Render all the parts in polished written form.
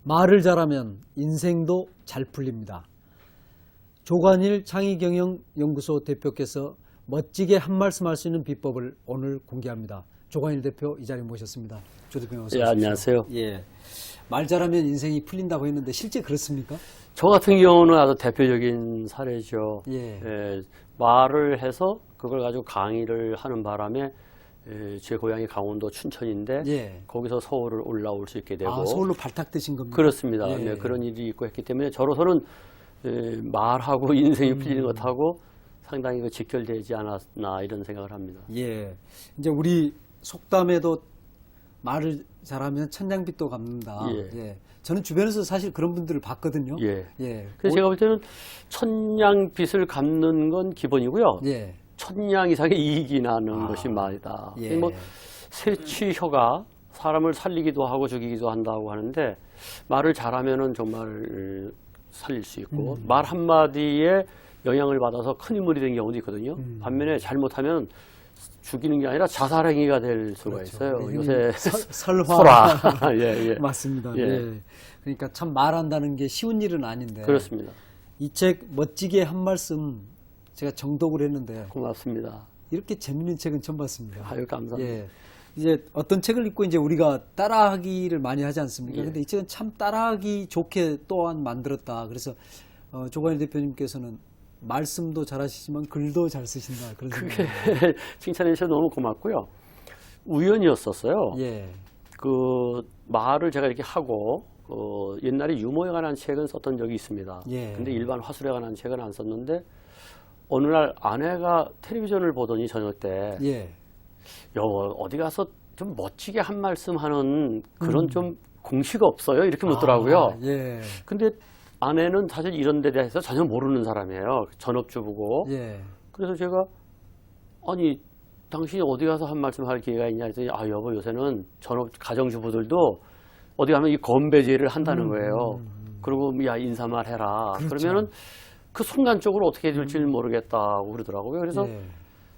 말을 잘하면 인생도 잘 풀립니다. 조관일 창의경영연구소 대표께서 멋지게 한 말씀 할 수 있는 비법을 오늘 공개합니다. 조관일 대표 이 자리에 모셨습니다. 조 대표님 어서 오십시오. 예, 안녕하세요. 예, 말 잘하면 인생이 풀린다고 했는데 실제 그렇습니까? 저 같은 경우는 아주 대표적인 사례죠. 예. 말을 해서 그걸 가지고 강의를 하는 바람에 제 고향이 강원도 춘천인데 예. 거기서 서울을 올라올 수 있게 되고 서울로 발탁되신 겁니까? 그렇습니다. 예. 네, 그런 일이 있고 했기 때문에 저로서는 말하고 인생이 풀리는 것하고 상당히 직결되지 않았나 이런 생각을 합니다. 예. 이제 우리 속담에도 말을 잘하면 천냥빚도 갚는다. 예. 예. 저는 주변에서 사실 그런 분들을 봤거든요. 예. 예. 그래서 제가 볼 때는 천냥빚을 갚는 건 기본이고요. 예. 천냥 이상의 이익이 나는 것이 말이다. 예. 뭐 새치혀가 사람을 살리기도 하고 죽이기도 한다고 하는데 말을 잘하면은 정말 살릴 수 있고 말 한마디에 영향을 받아서 큰 인물이 된 경우도 있거든요. 반면에 잘못하면 죽이는 게 아니라 자살행위가 될 수가 그렇죠. 있어요. 요새 설화. 예, 예. 맞습니다. 예. 예. 그러니까 참 말한다는 게 쉬운 일은 아닌데. 그렇습니다. 이 책 멋지게 한 말씀 제가 정독을 했는데 고맙습니다. 이렇게 재밌는 책은 처음 봤습니다. 아유, 감사합니다. 예. 이제 어떤 책을 읽고 이제 우리가 따라하기를 많이 하지 않습니까? 예. 근데 이 책은 참 따라하기 좋게 또한 만들었다. 그래서 조관일 대표님께서는 말씀도 잘하시지만 글도 잘 쓰신다. 그런 그게 생각이 칭찬해 주셔서 너무 고맙고요. 우연이었었어요. 예. 그 말을 제가 이렇게 하고 옛날에 유머에 관한 책은 썼던 적이 있습니다. 예. 근데 일반 화술에 관한 책은 안 썼는데 어느 날 아내가 텔레비전을 보더니 저녁 때 예. 여보 어디 가서 좀 멋지게 한 말씀 하는 그런 좀 공식 없어요? 이렇게 묻더라고요. 예. 근데 아내는 사실 이런 데 대해서 전혀 모르는 사람이에요. 전업주부고. 예. 그래서 제가 아니 당신이 어디 가서 한 말씀 할 기회가 있냐 했더니 아 여보 요새는 전업 가정주부들도 어디 가면 이 건배제를 한다는 거예요. 그리고 야 인사말 해라. 그렇죠. 그러면은 그 순간적으로 어떻게 될지 모르겠다고 그러더라고요. 그래서 예.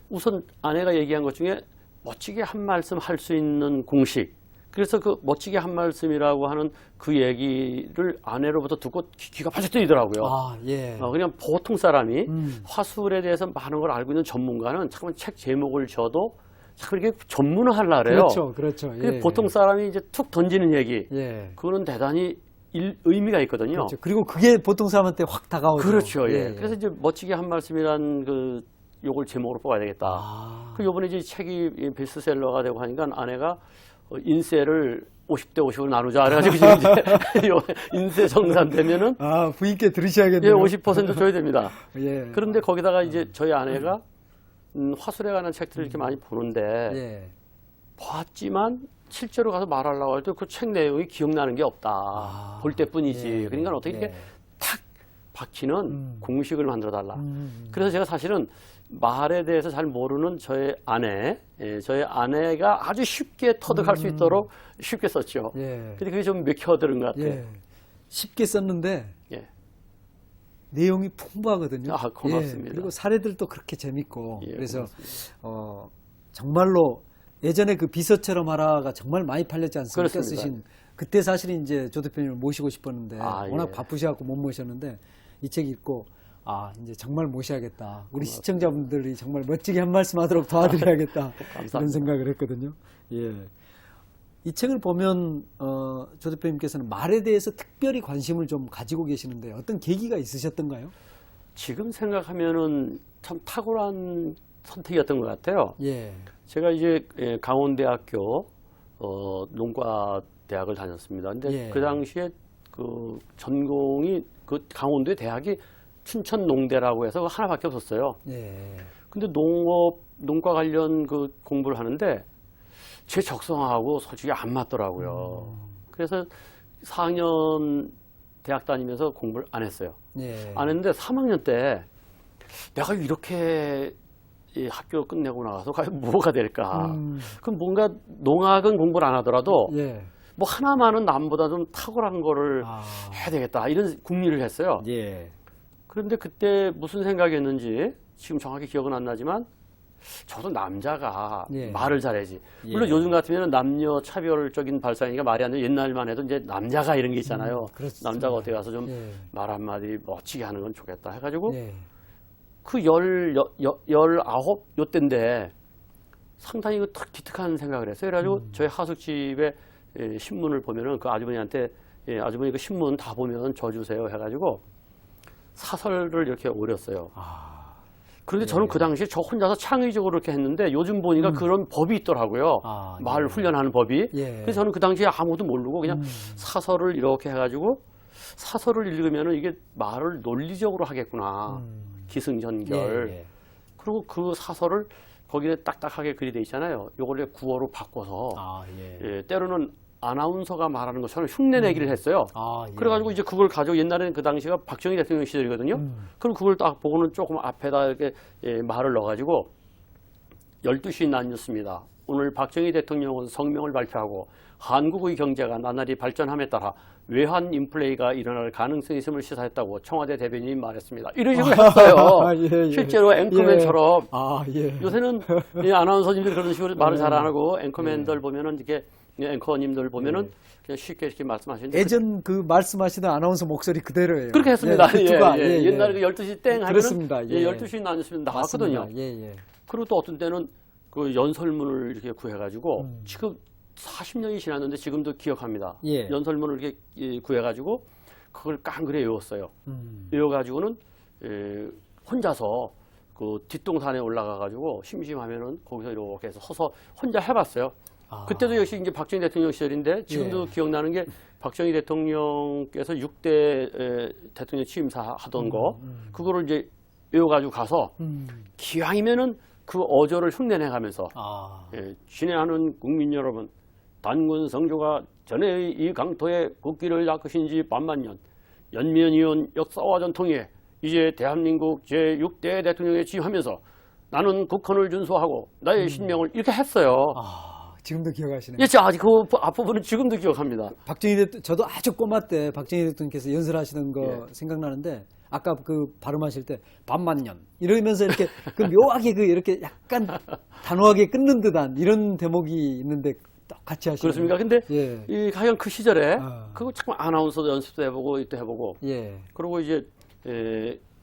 우선 아내가 얘기한 것 중에 멋지게 한 말씀 할 수 있는 공식. 그래서 그 멋지게 한 말씀이라고 하는 그 얘기를 아내로부터 듣고 귀가 바짝 뜨이더라고요. 예. 그냥 보통 사람이 화술에 대해서 많은 걸 알고 있는 전문가는 잠깐 책 제목을 줘도 참 이렇게 전문을 하려고 그래요. 그렇죠. 그렇죠. 근데 예. 보통 사람이 이제 툭 던지는 얘기. 예. 그거는 대단히 의미가 있거든요. 그렇죠. 그리고 그게 보통 사람한테 확 다가오죠. 그렇죠. 예. 예. 그래서 이제 멋지게 한 말씀이란 그 요걸 제목으로 뽑아야 되겠다. 그 요번에 이제 책이 베스트셀러가 되고 하니까 아내가 인세를 50대 50으로 나누자. 그래가지고 지금 이제 인세 정산 되면은 부인께 들으셔야겠네요. 예, 50% 줘야 됩니다. 예. 그런데 거기다가 이제 저희 아내가 화술에 관한 책들을 이렇게 많이 보는데 예. 봤지만 실제로 가서 말하려고 할 때 그 책 내용이 기억나는 게 없다. 볼 때뿐이지. 예. 그러니까 어떻게 이렇게 탁 박히는 공식을 만들어 달라. 그래서 제가 사실은 말에 대해서 잘 모르는 저의 아내가 아주 쉽게 터득할 수 있도록 쉽게 썼죠. 예. 근데 그게 좀 맥혀드는 것 같아요. 예. 쉽게 썼는데 예. 내용이 풍부하거든요. 고맙습니다. 예. 그리고 사례들도 그렇게 재밌고 예, 그래서 정말로 예전에 그 비서처럼 하라가 정말 많이 팔렸지 않습니까? 그렇습니다. 쓰신 그때 사실 이제 조 대표님을 모시고 싶었는데 워낙 예. 바쁘셔갖고 못 모셨는데 이 책 읽고 이제 정말 모셔야겠다. 우리 시청자분들이 정말 멋지게 한 말씀 하도록 도와드려야겠다. 이런 생각을 했거든요. 예. 이 책을 보면 조 대표님께서는 말에 대해서 특별히 관심을 좀 가지고 계시는데 어떤 계기가 있으셨던가요? 지금 생각하면은 참 탁월한 선택이었던 것 같아요. 예. 제가 이제 강원대학교 농과대학을 다녔습니다. 근데 예. 그 당시에 그 전공이 그 강원도의 대학이 춘천농대라고 해서 하나밖에 없었어요. 예. 근데 농과 관련 그 공부를 하는데 제 적성하고 솔직히 안 맞더라고요. 그래서 4학년 대학 다니면서 공부를 안 했어요. 예. 안 했는데 3학년 때 내가 이렇게 이 학교 끝내고 나가서 과연 뭐가 될까? 그럼 뭔가 농학은 공부를 안 하더라도 예. 뭐 하나만은 남보다 좀 탁월한 거를 해야 되겠다 이런 궁리를 했어요. 예. 그런데 그때 무슨 생각이었는지 지금 정확히 기억은 안 나지만 저도 남자가 예. 말을 잘해야지. 예. 물론 요즘 같으면 남녀 차별적인 발상이니까 말이 안 돼. 옛날만 해도 이제 남자가 이런 게 있잖아요. 그렇습니다. 남자가 어떻게 가서 좀 예. 말 한마디 멋지게 하는 건 좋겠다 해가지고 예. 그 19 요때인데 상당히 그 기특한 생각을 했어요. 그래가지고 저희 하숙집에 신문을 보면은 그 아주머니한테 아주머니 그 신문 다 보면 줘 주세요 해가지고 사설을 이렇게 오렸어요. 그런데 저는 그 당시에 저 혼자서 창의적으로 이렇게 했는데 요즘 보니까 그런 법이 있더라고요. 말 훈련하는 법이. 예. 그래서 저는 그 당시에 아무도 모르고 그냥 사설을 이렇게 해가지고 사설을 읽으면은 이게 말을 논리적으로 하겠구나. 기승전결. 예. 그리고 그 사설을 거기에 딱딱하게 글이 돼 있잖아요. 요걸 구어로 바꿔서 때로는 아나운서가 말하는 것처럼 흉내내기를 했어요. 예. 그래가지고 이제 그걸 가지고 옛날에는 그 당시가 박정희 대통령 시절이거든요. 그럼 그걸 딱 보고는 조금 앞에다 이렇게 말을 넣어가지고 12시 난 뉴스입니다. 오늘 박정희 대통령은 성명을 발표하고 한국의 경제가 나날이 발전함에 따라 외환 인플레이가 일어날 가능성이 있음을 시사했다고 청와대 대변인이 말했습니다. 이런 식으로 했어요. 예. 실제로 앵커맨처럼. 예. 요새는 이 아나운서님들이 그런 식으로 말을 잘 안 하고 앵커맨들 보면은 이렇게 앵커님들 보면은 그냥 쉽게 이렇게 말씀하시는데 예전 그 말씀하시던 아나운서 목소리 그대로예요. 그렇게 했습니다. 예. 옛날에 그 12시 땡 하면은 그렇습니다. 12시 나뉘으면 나왔거든요. 예. 그리고 또 어떤 때는 그 연설문을 이렇게 구해가지고 지금 40년이 지났는데 지금도 기억합니다. 예. 연설문을 이렇게 구해가지고 그걸 깡그리 외웠어요. 외워가지고는 혼자서 그 뒷동산에 올라가가지고 심심하면은 거기서 이렇게 해서 서서 혼자 해봤어요. 그때도 역시 이제 박정희 대통령 시절인데 지금도 기억나는 게 박정희 대통령께서 6대 대통령 취임사 하던 거 그거를 이제 외워가지고 가서 기왕이면은 그 어조를 흉내내가면서 친애하는 국민 여러분 단군 성조가 전에 이 강토에 국기를 닦으신 지 반만년 연면이온 역사와 전통에 이제 대한민국 제6대 대통령에 취임하면서 나는 국헌을 준수하고 나의 신명을 이렇게 했어요. 지금도 기억하시네요. 예, 아직 그 앞부분은 지금도 기억합니다. 박정희 대통령, 저도 아주 꼬마 때 박정희 대통령께서 연설하시던 거 생각나는데 아까 그 발음하실 때 반만년 이러면서 이렇게 그 묘하게 그 이렇게 약간 단호하게 끊는 듯한 이런 대목이 있는데 똑같이 하시네요. 그렇습니까? 근데 이 하여간 그 시절에 그거 참 아나운서도 연습도 해보고 이또 해보고 그리고 이제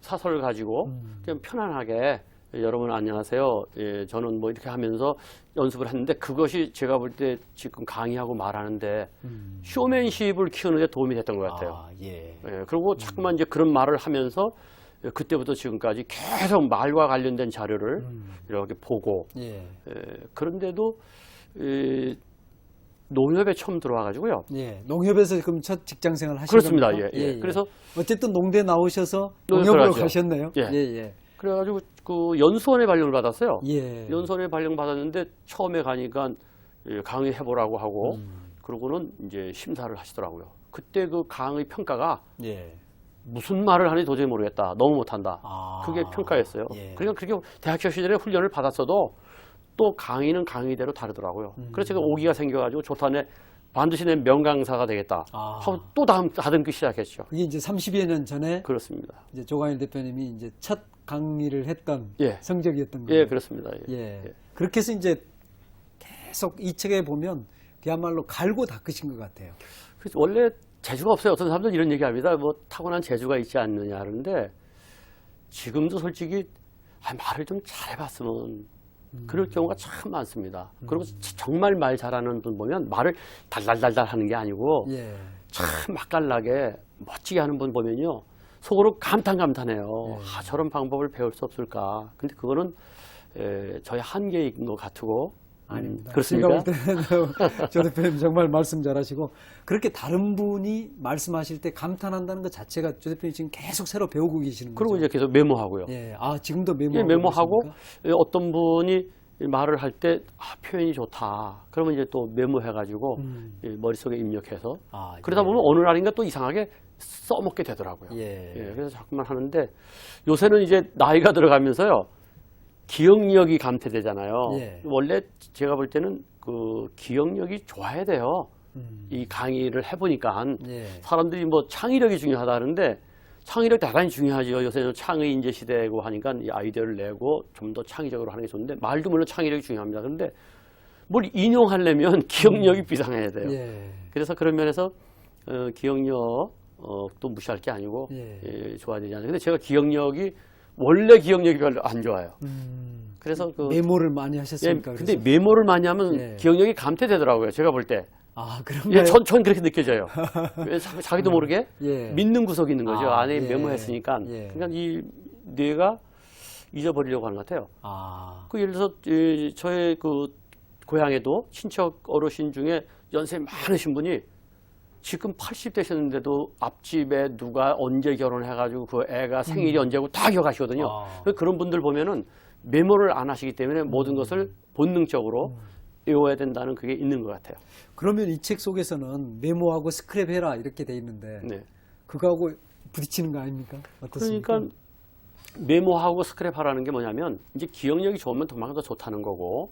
사설을 가지고 그냥 편안하게 여러분 안녕하세요. 저는 뭐 이렇게 하면서 연습을 했는데 그것이 제가 볼 때 지금 강의하고 말하는데 쇼맨십을 키우는 데 도움이 됐던 것 같아요. 그리고 자꾸만 이제 그런 말을 하면서 그때부터 지금까지 계속 말과 관련된 자료를 이렇게 보고 그런데도 농협에 처음 들어와가지고요. 농협에서 그럼 첫 직장 생활 하신 그렇습니다. 겁니까? 그래서 어쨌든 농대 나오셔서 농협으로 가셨네요. 그래가지고 그 연수원에 발령을 받았어요. 연수원에 발령 받았는데 처음에 가니까 강의 해보라고 하고 그러고는 이제 심사를 하시더라고요. 그때 그 강의 평가가 무슨 말을 하는지 도저히 모르겠다. 너무 못한다. 그게 평가였어요. 그러니까 그렇게 대학교 시절에 훈련을 받았어도 또 강의는 강의대로 다르더라고요. 그래서 제가 오기가 생겨가지고 조탄에 반드시 내 명강사가 되겠다. 하고 또 다듬기 시작했죠. 그게 이제 30여 년 전에 그렇습니다. 이제 조광일 대표님이 이제 첫 강의를 했던 성적이었던 거예요. 그렇습니다. 그렇게 해서 이제 계속 이 책에 보면 그야말로 갈고 닦으신 것 같아요. 그래서 원래 재주가 없어요. 어떤 사람들은 이런 얘기합니다. 뭐 타고난 재주가 있지 않느냐 하는데 지금도 솔직히 말을 좀 잘해봤으면 그럴 경우가 참 많습니다. 그리고 정말 말 잘하는 분 보면 말을 달달달달 하는 게 아니고 참 맛깔나게 멋지게 하는 분 보면요. 속으로 감탄해요. 저런 방법을 배울 수 없을까. 근데 그거는 저의 한계인 것 같고. 아닙니다. 그렇습니까? 제가 볼 때는 조 대표님 정말 말씀 잘하시고 그렇게 다른 분이 말씀하실 때 감탄한다는 것 자체가 조 대표님 지금 계속 새로 배우고 계시는 거죠. 그리고 이제 계속 메모하고요. 지금도 메모하고 메모하고 어떤 분이 말을 할 때 표현이 좋다. 그러면 이제 또 메모해가지고 머릿속에 입력해서 그러다 보면 어느 날인가 또 이상하게 써먹게 되더라고요. 그래서 자꾸만 하는데 요새는 이제 나이가 들어가면서요. 기억력이 감퇴되잖아요. 원래 제가 볼 때는 그 기억력이 좋아야 돼요. 이 강의를 해보니까 사람들이 뭐 창의력이 중요하다는데 창의력 대단히 중요하죠. 요새는 창의 인재 시대고 하니까 이 아이디어를 내고 좀 더 창의적으로 하는 게 좋은데 말도 물론 창의력이 중요합니다. 그런데 뭘 인용하려면 기억력이 비상해야 돼요. 예. 그래서 그런 면에서 기억력도 무시할 게 아니고 예. 좋아야 되지 않아요. 근데 제가 기억력이 원래 기억력이 별로 안 좋아요. 그래서 메모를 많이 하셨습니까? 근데 그래서? 메모를 많이 하면 예. 기억력이 감퇴되더라고요. 제가 볼 때. 아, 그런가요? 전 그렇게 느껴져요. 왜 자기도 모르게 예. 믿는 구석이 있는 거죠. 아, 안에 예. 메모했으니까. 예. 그러니까 이 뇌가 잊어버리려고 하는 것 같아요. 아, 그 예를 들어서 저의 그 고향에도 친척 어르신 중에 연세 많으신 분이 지금 80 되셨는데도 앞집에 누가 언제 결혼해가지고 그 애가 생일이 언제고 다 기억하시거든요. 아. 그런 분들 보면은 메모를 안 하시기 때문에 모든 것을 본능적으로 외워야 된다는 그게 있는 것 같아요. 그러면 이 책 속에서는 메모하고 스크랩 해라 이렇게 돼 있는데 네. 그거하고 부딪히는 거 아닙니까? 어떻습니까? 그러니까 메모하고 스크랩하라는 게 뭐냐면 이제 기억력이 좋으면 도망가 더 좋다는 거고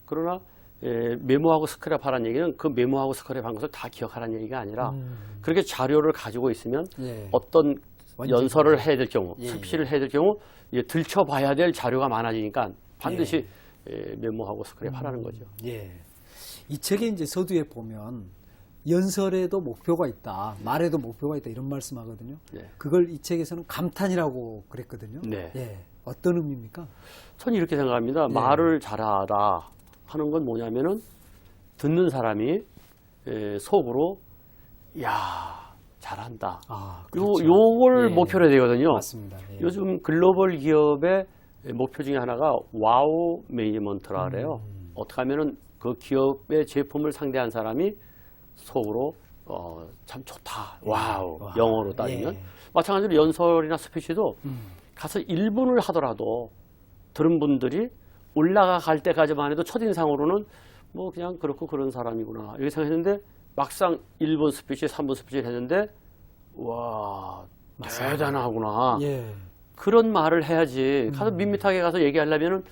그러나 메모하고 스크랩하라는 얘기는 그 메모하고 스크랩한 것을 다 기억하라는 얘기가 아니라 그렇게 자료를 가지고 있으면 예. 어떤 완전 연설을 해야 될 경우 예, 스피치를 해야 될 경우 이제 들춰봐야 될 자료가 많아지니까 반드시 메모하고 스크랩하라는 거죠. 예. 이 책의 이제 서두에 보면 연설에도 목표가 있다, 말에도 목표가 있다 이런 말씀하거든요. 네. 그걸 이 책에서는 감탄이라고 그랬거든요. 네. 예. 어떤 의미입니까? 저는 이렇게 생각합니다. 예. 말을 잘하다 하는 건 뭐냐면은 듣는 사람이 속으로 야 잘한다. 아, 요걸 예. 목표로 해야 되거든요. 맞습니다. 예. 요즘 글로벌 기업의 목표 중에 하나가 와우 매니지먼트라 그래요. 어떻게 하면은 그 기업의 제품을 상대한 사람이 속으로 참 좋다. 와우. 와, 영어로 따지면. 예. 마찬가지로 연설이나 스피치도 가서 1분을 하더라도 들은 분들이 올라갈 때까지만 해도 첫인상으로는 뭐 그냥 그렇고 그런 사람이구나. 이렇게 생각했는데 막상 1분 스피치, 3분 스피치를 했는데 와, 대단하구나. 예. 그런 말을 해야지. 가서 밋밋하게 가서 얘기하려면은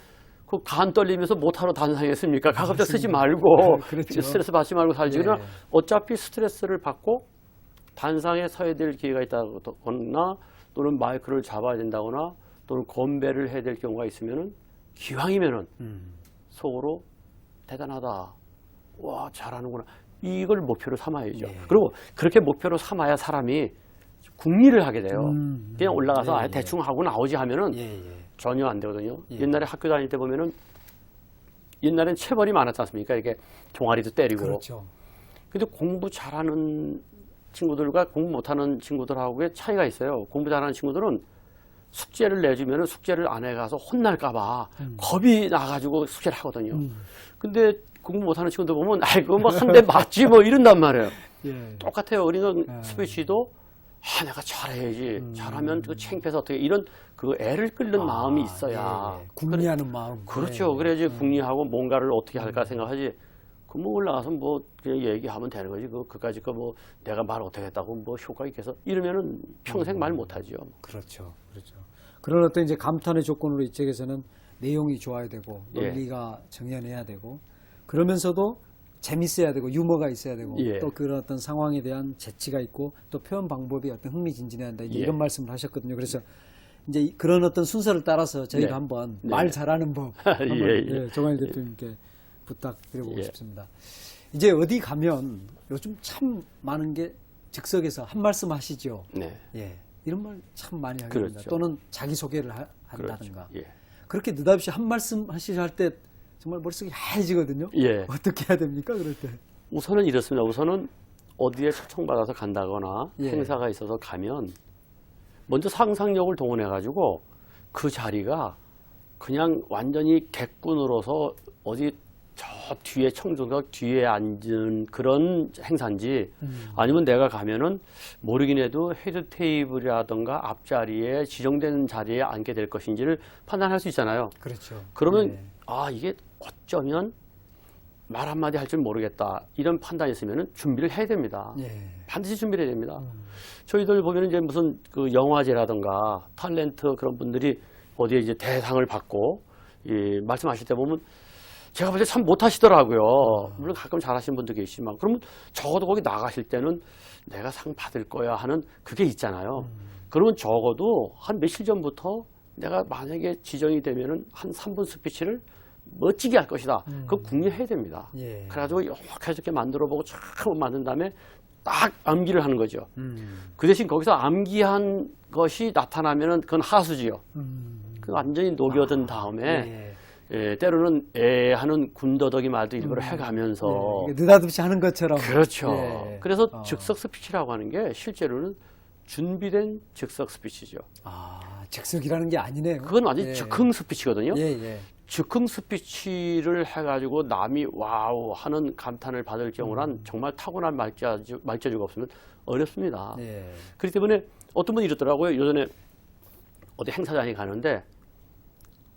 그 간 떨리면서 못하러 단상했습니까? 가급적 쓰지 말고 그렇죠. 스트레스 받지 말고 살지. 예. 그러나 어차피 스트레스를 받고 단상에 서야 될 기회가 있다거나 또는 마이크를 잡아야 된다거나 또는 건배를 해야 될 경우가 있으면은 기왕이면은 속으로 대단하다. 와, 잘하는구나. 이걸 목표로 삼아야죠. 예. 그리고 그렇게 목표로 삼아야 사람이 궁리를 하게 돼요. 그냥 올라가서 예, 아, 대충 하고 나오지 하면은 예, 예. 전혀 안 되거든요. 예. 옛날에 학교 다닐 때 보면은 옛날엔 체벌이 많았지 않습니까? 이게 종아리도 때리고. 그렇죠. 근데 공부 잘하는 친구들과 공부 못하는 친구들하고의 차이가 있어요. 공부 잘하는 친구들은 숙제를 내주면은 숙제를 안 해가서 혼날까봐 겁이 나가지고 숙제를 하거든요. 근데 공부 못하는 친구들 보면 아이고 뭐 한 대 맞지 뭐 이런단 말이에요. 예. 똑같아요. 우리는 스피치도 내가 잘해야지. 잘하면 그 창피해서 어떻게 이런 그 애를 끓는 마음이 있어야. 예, 예. 궁리하는 마음. 그렇죠. 예. 그래야지 궁리하고 뭔가를 어떻게 할까 생각하지. 그 뭐 올라가서 뭐 그냥 얘기하면 되는 거지. 그까짓 거 뭐 내가 말 어떻게 했다고 뭐 효과 있겠어. 이러면은 평생 말 못하지요. 그렇죠. 그렇죠. 그런 어떤 이제 감탄의 조건으로 이 책에서는 내용이 좋아야 되고 예. 논리가 정연해야 되고 그러면서도 재밌어야 되고 유머가 있어야 되고 예. 또 그런 어떤 상황에 대한 재치가 있고 또 표현 방법이 어떤 흥미진진해야 한다 이제 예. 이런 말씀을 하셨거든요. 그래서 이제 그런 어떤 순서를 따라서 저희가 네. 한번 네. 말 잘하는 법 한번 예. 조광일 대표님께 부탁드려보고 예. 싶습니다. 이제 어디 가면 요즘 참 많은 게 즉석에서 한 말씀 하시죠. 네. 예, 이런 말 참 많이 하게 됩니다. 그렇죠. 또는 자기소개를 한다든가. 그렇죠. 예. 그렇게 느닷없이 한 말씀 하시려 할 때 정말 머릿속이 하얘지거든요. 예. 어떻게 해야 됩니까, 그럴 때? 우선은 이렇습니다. 우선은 어디에 초청받아서 간다거나 예. 행사가 있어서 가면 먼저 상상력을 동원해가지고 그 자리가 그냥 완전히 객군으로서 어디 저 뒤에 청중석 뒤에 앉은 그런 행사인지 아니면 내가 가면은 모르긴 해도 헤드 테이블이라든가 앞자리에 지정된 자리에 앉게 될 것인지를 판단할 수 있잖아요. 그렇죠. 그러면 예. 이게 어쩌면 말 한마디 할 줄 모르겠다 이런 판단이 있으면 준비를 해야 됩니다. 예. 반드시 준비를 해야 됩니다. 저희들 보면 이제 무슨 그 영화제라든가 탤런트 그런 분들이 어디에 이제 대상을 받고 말씀하실 때 보면 제가 볼 때 참 못하시더라고요. 물론 가끔 잘하시는 분도 계시지만 그러면 적어도 거기 나가실 때는 내가 상 받을 거야 하는 그게 있잖아요. 그러면 적어도 한 며칠 전부터 내가 만약에 지정이 되면은 한 3분 스피치를 멋지게 할 것이다. 그거 궁리해야 됩니다. 예. 그래가지고 이렇게 만들어보고 쫙 만든 다음에 딱 암기를 하는 거죠. 그 대신 거기서 암기한 것이 나타나면은 그건 하수지요. 그 완전히 녹여든 다음에 때로는 하는 군더더기 말도 일부러 해가면서 느닷없이 하는 것처럼. 그렇죠. 예. 그래서 즉석 스피치라고 하는 게 실제로는 준비된 즉석 스피치죠. 즉석이라는 게 아니네요. 그건 완전히 즉흥 스피치거든요. 예. 즉흥 스피치를 해가지고 남이 와우 하는 감탄을 받을 경우란 정말 타고난 말재주가 없으면 어렵습니다. 예. 그렇기 때문에 어떤 분이 이러더라고요. 예전에 어디 행사장에 가는데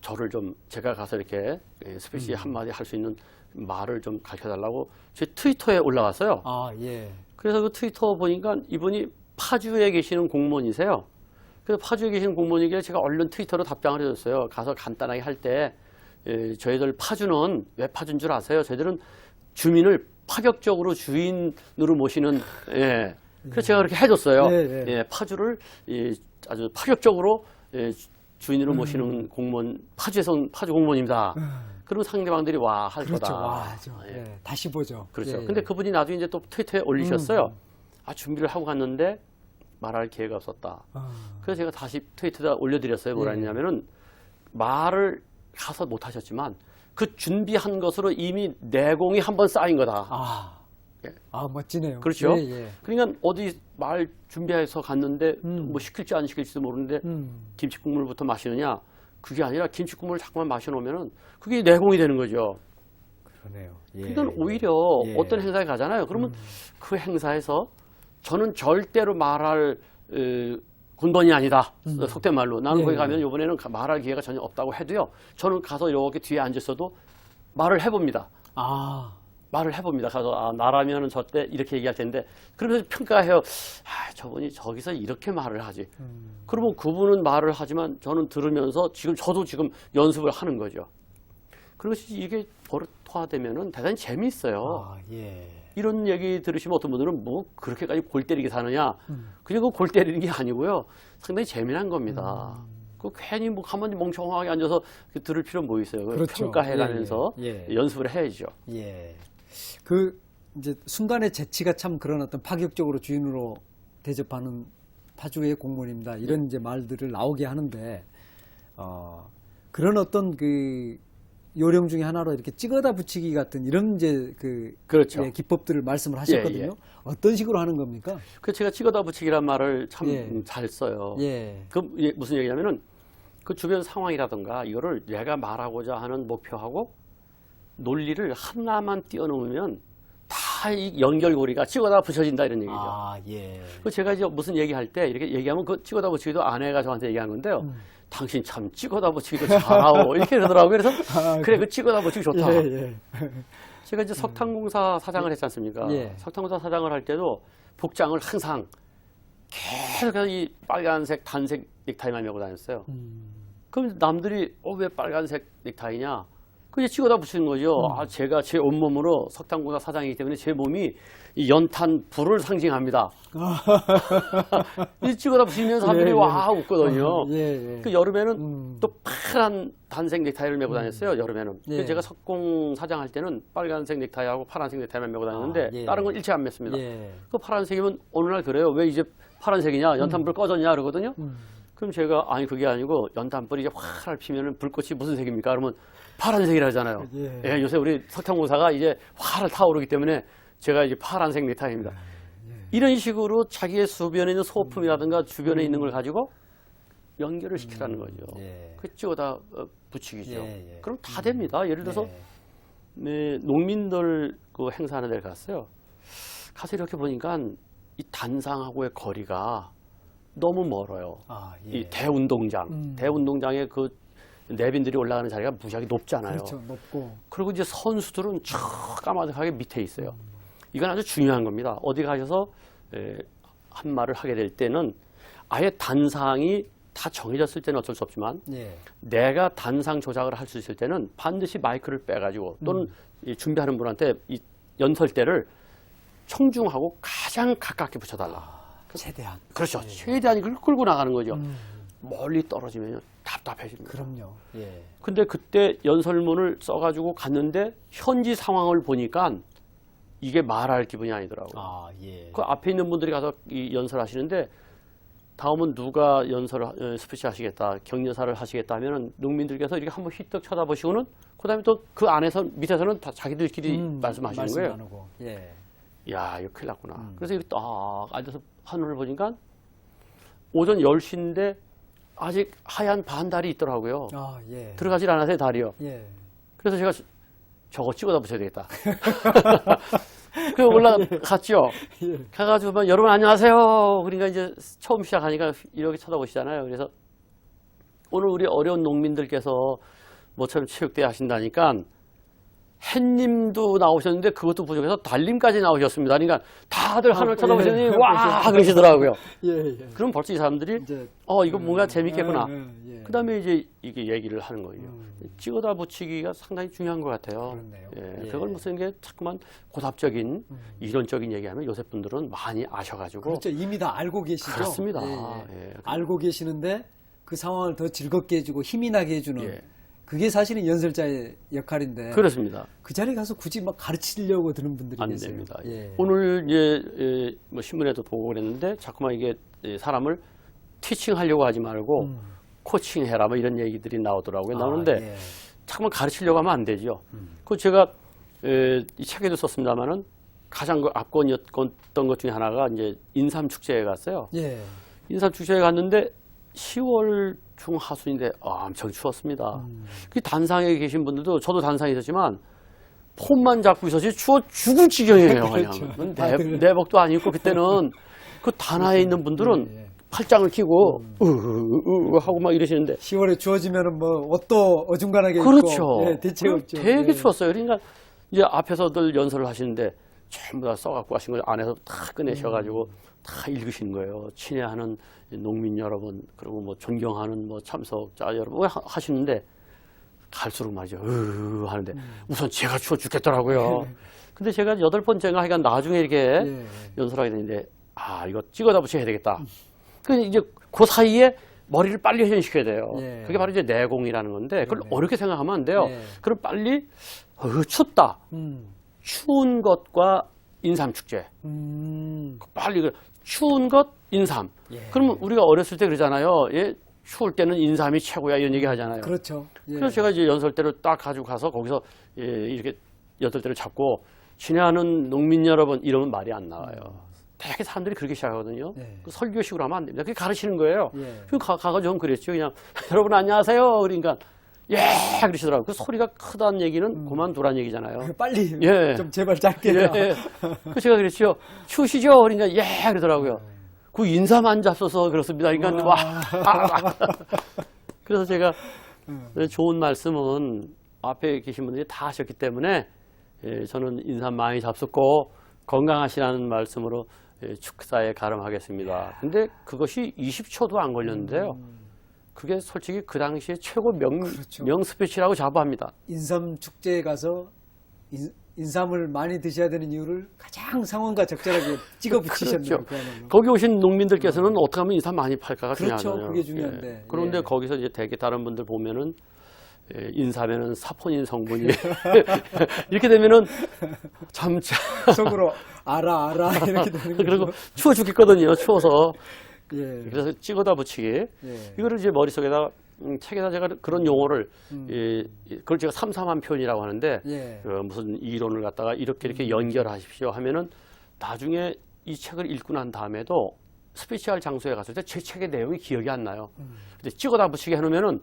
저를 좀 제가 가서 이렇게 스피치 한마디 할 수 있는 말을 좀 가르쳐달라고 제 트위터에 올라왔어요. 예. 그래서 그 트위터 보니까 이분이 파주에 계시는 공무원이세요. 그래서 파주에 계시는 공무원이길래 제가 얼른 트위터로 답장을 해줬어요. 가서 간단하게 할 때 저희들 파주는 왜 파주인 줄 아세요? 저희들은 주민을 파격적으로 주인으로 모시는 그래서 제가 그렇게 해줬어요. 파주를 아주 파격적으로 주인으로 모시는 공무원 파주 공무원입니다. 그러면 상대방들이 와 할 그렇죠. 거다. 와, 다시 보죠. 그렇죠. 근데 그분이 나중에 이제 또 트위터에 올리셨어요. 준비를 하고 갔는데 말할 기회가 없었다. 그래서 제가 다시 트위터에다 올려드렸어요. 뭐라 했냐면은 말을 가서 못 하셨지만 그 준비한 것으로 이미 내공이 한번 쌓인 거다. 멋지네요. 그렇죠. 그러니까 어디 말 준비해서 갔는데 뭐 시킬지 안 시킬지도 모르는데 김치국물부터 마시느냐? 그게 아니라 김치국물을 자꾸만 마셔놓으면은 그게 내공이 되는 거죠. 그러네요. 그러니까 오히려 어떤 행사에 가잖아요. 그러면 그 행사에서 저는 절대로 말할 군번이 아니다. 속된 말로. 나는 거기 가면 이번에는 말할 기회가 전혀 없다고 해도요. 저는 가서 이렇게 뒤에 앉았어도 말을 해봅니다. 말을 해봅니다. 가서 나라면은 저때 이렇게 얘기할 텐데 그러면서 평가해요. 저분이 저기서 이렇게 말을 하지. 그러면 그분은 말을 하지만 저는 들으면서 저도 지금 연습을 하는 거죠. 그것이 이게 버릇화되면은 대단히 재미있어요. 이런 얘기 들으시면 어떤 분들은 뭐 그렇게까지 골 때리게 사느냐. 그냥 그 골 때리는 게 아니고요. 상당히 재미난 겁니다. 그 괜히 뭐 가만히 멍청하게 앉아서 들을 필요는 뭐 있어요. 그렇죠. 평가해가면서 연습을 해야죠. 그 이제 순간의 재치가 참 그런 어떤 파격적으로 주인으로 대접하는 파주의 공무원입니다. 이런 이제 말들을 나오게 하는데 그런 어떤 그 요령 중에 하나로 이렇게 찍어다 붙이기 같은 이런 이제 그렇죠. 기법들을 말씀을 하셨거든요. 어떤 식으로 하는 겁니까? 제가 찍어다 붙이기란 말을 참 잘 써요. 무슨 얘기냐면은 그 주변 상황이라든가 이거를 내가 말하고자 하는 목표하고 논리를 하나만 띄워놓으면 다 이 연결고리가 찍어다 붙여진다 이런 얘기죠. 제가 이제 무슨 얘기할 때 이렇게 얘기하면 그 찍어다 붙이기도 아내가 저한테 얘기하는 건데요. 당신 참 찍어다 붙이기도 잘하오. 이렇게 그러더라고요. 그래서 그래, 그 찍어다 붙이기 좋다. 제가 이제 석탄공사 사장을 했지 않습니까? 석탄공사 사장을 할 때도 복장을 항상 계속 이 빨간색 단색 넥타이만 메고 다녔어요. 그럼 남들이 왜 빨간색 넥타이냐? 그게 찍어다 붙이는 거죠. 제가 제 온몸으로 석탄공사 사장이기 때문에 제 몸이 이 연탄 불을 상징합니다. 이 찍어다 붙이면 사람들이 와 웃거든요. 그 여름에는 또 파란 단색 넥타이를 메고 다녔어요. 여름에는. 그래서 제가 석공 사장 할 때는 빨간색 넥타이하고 파란색 넥타이만 메고 다녔는데 다른 건 일체 안 맸습니다. 그 파란색이면 어느 날 그래요. 왜 이제 파란색이냐? 연탄불 꺼졌냐? 그러거든요. 그럼 제가 그게 아니고 연탄불이 이제 활 피면은 불꽃이 무슨 색입니까? 그러면 파란색이라 하잖아요. 요새 우리 석탄공사가 이제 활을 타오르기 때문에 제가 이제 파란색 넥타이입니다. 이런 식으로 자기의 주변에 있는 소품이라든가 주변에 있는 걸 가지고 연결을 시키라는 거죠. 그 찍어다 붙이기죠. 그럼 다 됩니다. 예를 들어서 농민들 그 행사하는 데를 갔어요. 가서 이렇게 보니까 이 단상하고의 거리가 너무 멀어요. 이 대운동장, 대운동장에 그 내빈들이 올라가는 자리가 무지하게 높잖아요. 그렇죠, 높고. 그리고 이제 선수들은 저 까마득하게 밑에 있어요. 이건 아주 중요한 겁니다. 어디 가셔서 한 말을 하게 될 때는 아예 단상이 다 정해졌을 때는 어쩔 수 없지만 예. 내가 단상 조작을 할 수 있을 때는 반드시 마이크를 빼가지고 또는 이 준비하는 분한테 이 연설대를 청중하고 가장 가깝게 붙여달라. 최대한. 그렇죠. 최대한 이걸 끌고 나가는 거죠. 멀리 떨어지면 답답해집니다. 그럼요. 예. 근데 그때 연설문을 써가지고 갔는데 현지 상황을 보니까 이게 말할 기분이 아니더라고요. 아, 예. 그 앞에 있는 분들이 가서 이 연설하시는데 다음은 누가 스피치 하시겠다, 격려사를 하시겠다 하면은 농민들께서 이렇게 한번 휘떡 쳐다보시고는 그다음에 또 그 안에서 밑에서는 다 자기들끼리 말씀하시는 거예요. 나누고. 예. 야, 이거 큰일 났구나. 그래서 이렇게 딱 앉아서 하늘을 보니까 오전 10시인데 아직 하얀 반달이 있더라고요. 아, 예. 들어가질 않아서요, 달이요. 예. 그래서 제가 저거 찍어다 붙여야 되겠다. 그 올라갔죠. 예. 가가지고 여러분 안녕하세요. 그러니까 이제 처음 시작하니까 이렇게 쳐다보시잖아요. 그래서 오늘 우리 어려운 농민들께서 모처럼 체육대회 하신다니까 햇님도 나오셨는데 그것도 부족해서 달님까지 나오셨습니다. 그러니까 다들 하늘 쳐다보시더니 예. 와 그러시더라고요. 예, 예. 그럼 벌써 이 사람들이 이제 이거 뭔가 재밌겠구나. 예. 그다음에 이제 이게 얘기를 하는 거예요. 찍어다 붙이기가 상당히 중요한 것 같아요. 그렇네요. 예, 예. 그걸 무슨 게 자꾸만 고답적인 이론적인 얘기하면 요새 분들은 많이 아셔가지고 그렇죠. 이미 다 알고 계시죠. 그렇습니다. 예. 예. 알고 계시는데 그 상황을 더 즐겁게 해주고 힘이 나게 해주는 예. 그게 사실은 연설자의 역할인데 그렇습니다. 그 자리에 가서 굳이 막 가르치려고 드는 분들이 안 계세요. 됩니다. 예. 오늘 뭐 신문에도 보고 그랬는데 자꾸만 이게 사람을 티칭하려고 하지 말고 코칭해라 뭐 이런 얘기들이 나오더라고요. 나오는데 예. 자꾸만 가르치려고 하면 안 되죠. 그 제가 이 책에도 썼습니다만은 가장 그 압권이었던 것 중에 하나가 이제 인삼 축제에 갔어요. 예. 인삼 축제에 갔는데 10월 중하순인데 엄청 추웠습니다. 그 단상에 계신 분들도 저도 단상에 있었지만 폰만 잡고 있었지 추워 죽을 지경이에요. 그렇죠. 그냥 내복도 안 입고 그때는 그 단하에 있는 분들은 예. 팔짱을 끼고 하고 막 이러시는데 10월에 추워지면은 뭐 옷도 어중간하게 그렇죠. 입고 예, 대책 없죠. 되게 예. 추웠어요. 그러니까 이제 앞에서들 연설을 하시는데 전부 다 써갖고 하신 걸 안에서 다 꺼내셔가지고 다 읽으시는 거예요. 친애하는 농민 여러분, 그리고 뭐 존경하는 뭐 참석자 여러분 하시는데 갈수록 말이죠. 하는데 우선 제가 추워 죽겠더라고요. 근데 제가 8번째가 하여간 나중에 이렇게 예. 연설하게 되는데 이거 찍어다 붙여야 되겠다. 그래서 이제 그 사이에 머리를 빨리 회전시켜야 돼요. 예. 그게 바로 이제 내공이라는 건데 그걸 그러네요. 어렵게 생각하면 안 돼요. 예. 그럼 빨리 춥다. 추운 것과 인삼축제. 빨리 추운 것 인삼. 예. 그러면 우리가 어렸을 때 그러잖아요. 예, 추울 때는 인삼이 최고야 이런 얘기 하잖아요. 그렇죠. 예. 그래서 제가 이제 연설대를 딱 가지고 가서 거기서 이렇게 연설대를 잡고 친애하는 농민 여러분 이러면 말이 안 나와요. 되게 사람들이 그렇게 시작하거든요. 예. 그 설교식으로 하면 안 됩니다. 그게 가르치는 거예요. 예. 그 가가지고 그랬죠. 그냥 여러분 안녕하세요. 그러니까 예 그러시더라고요. 그 소리가 크다는 얘기는 그만두라는 얘기잖아요. 빨리 예. 좀 제발 짧게. 예. 그 제가 그랬죠. 추우시죠? 그러니까 예 그러더라고요. 그 인삼 안 잡숴서 그렇습니다. 그러니까 와. 그래서 제가 좋은 말씀은 앞에 계신 분들이 다 하셨기 때문에 저는 인삼 많이 잡숫고 건강하시라는 말씀으로 축사에 가름하겠습니다. 근데 그것이 20초도 안 걸렸는데요. 그게 솔직히 그 당시에 최고 그렇죠. 명스피치라고 자부합니다. 인삼 축제에 가서 인삼을 많이 드셔야 되는 이유를 가장 상황과 적절하게 찍어 붙이셨네요. 그렇죠. 거기 오신 농민들께서는 어떻게 하면 인삼 많이 팔까가 그렇죠. 중요하잖아요. 그게 중요한데. 예. 그런데 예. 거기서 이제 되게 다른 분들 보면은 인삼에는 사포닌 성분이 이렇게 되면은 참 속으로 알아 이렇게 되는 거죠. 그리고 추워 죽겠거든요. 추워서. 예. 그래서 찍어다 붙이기. 예. 이거를 이제 머릿속에다 책에다 제가 그런 용어를 그걸 제가 삼삼한 표현이라고 하는데 예. 무슨 이론을 갖다가 이렇게 연결하십시오 하면은 나중에 이 책을 읽고 난 다음에도 스피치할 장소에 갔을 때 제 책의 내용이 기억이 안 나요. 근데 찍어다 붙이게 해놓으면은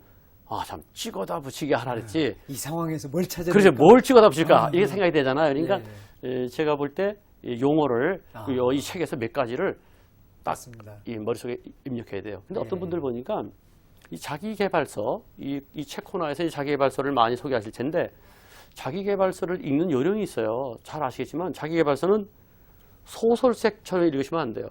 참 찍어다 붙이게 하라 그랬지. 이 상황에서 뭘 찾아야 그래서 될까? 뭘 찍어다 붙일까 이게 생각이 되잖아요. 그러니까 예. 제가 볼 때 용어를 이 책에서 몇 가지를 딱 맞습니다. 이 머릿속에 입력해야 돼요. 근데 예. 어떤 분들 보니까 이 자기개발서, 이 책 코너에서 이 자기개발서를 많이 소개하실 텐데 자기개발서를 읽는 요령이 있어요. 잘 아시겠지만 자기개발서는 소설책처럼 읽으시면 안 돼요.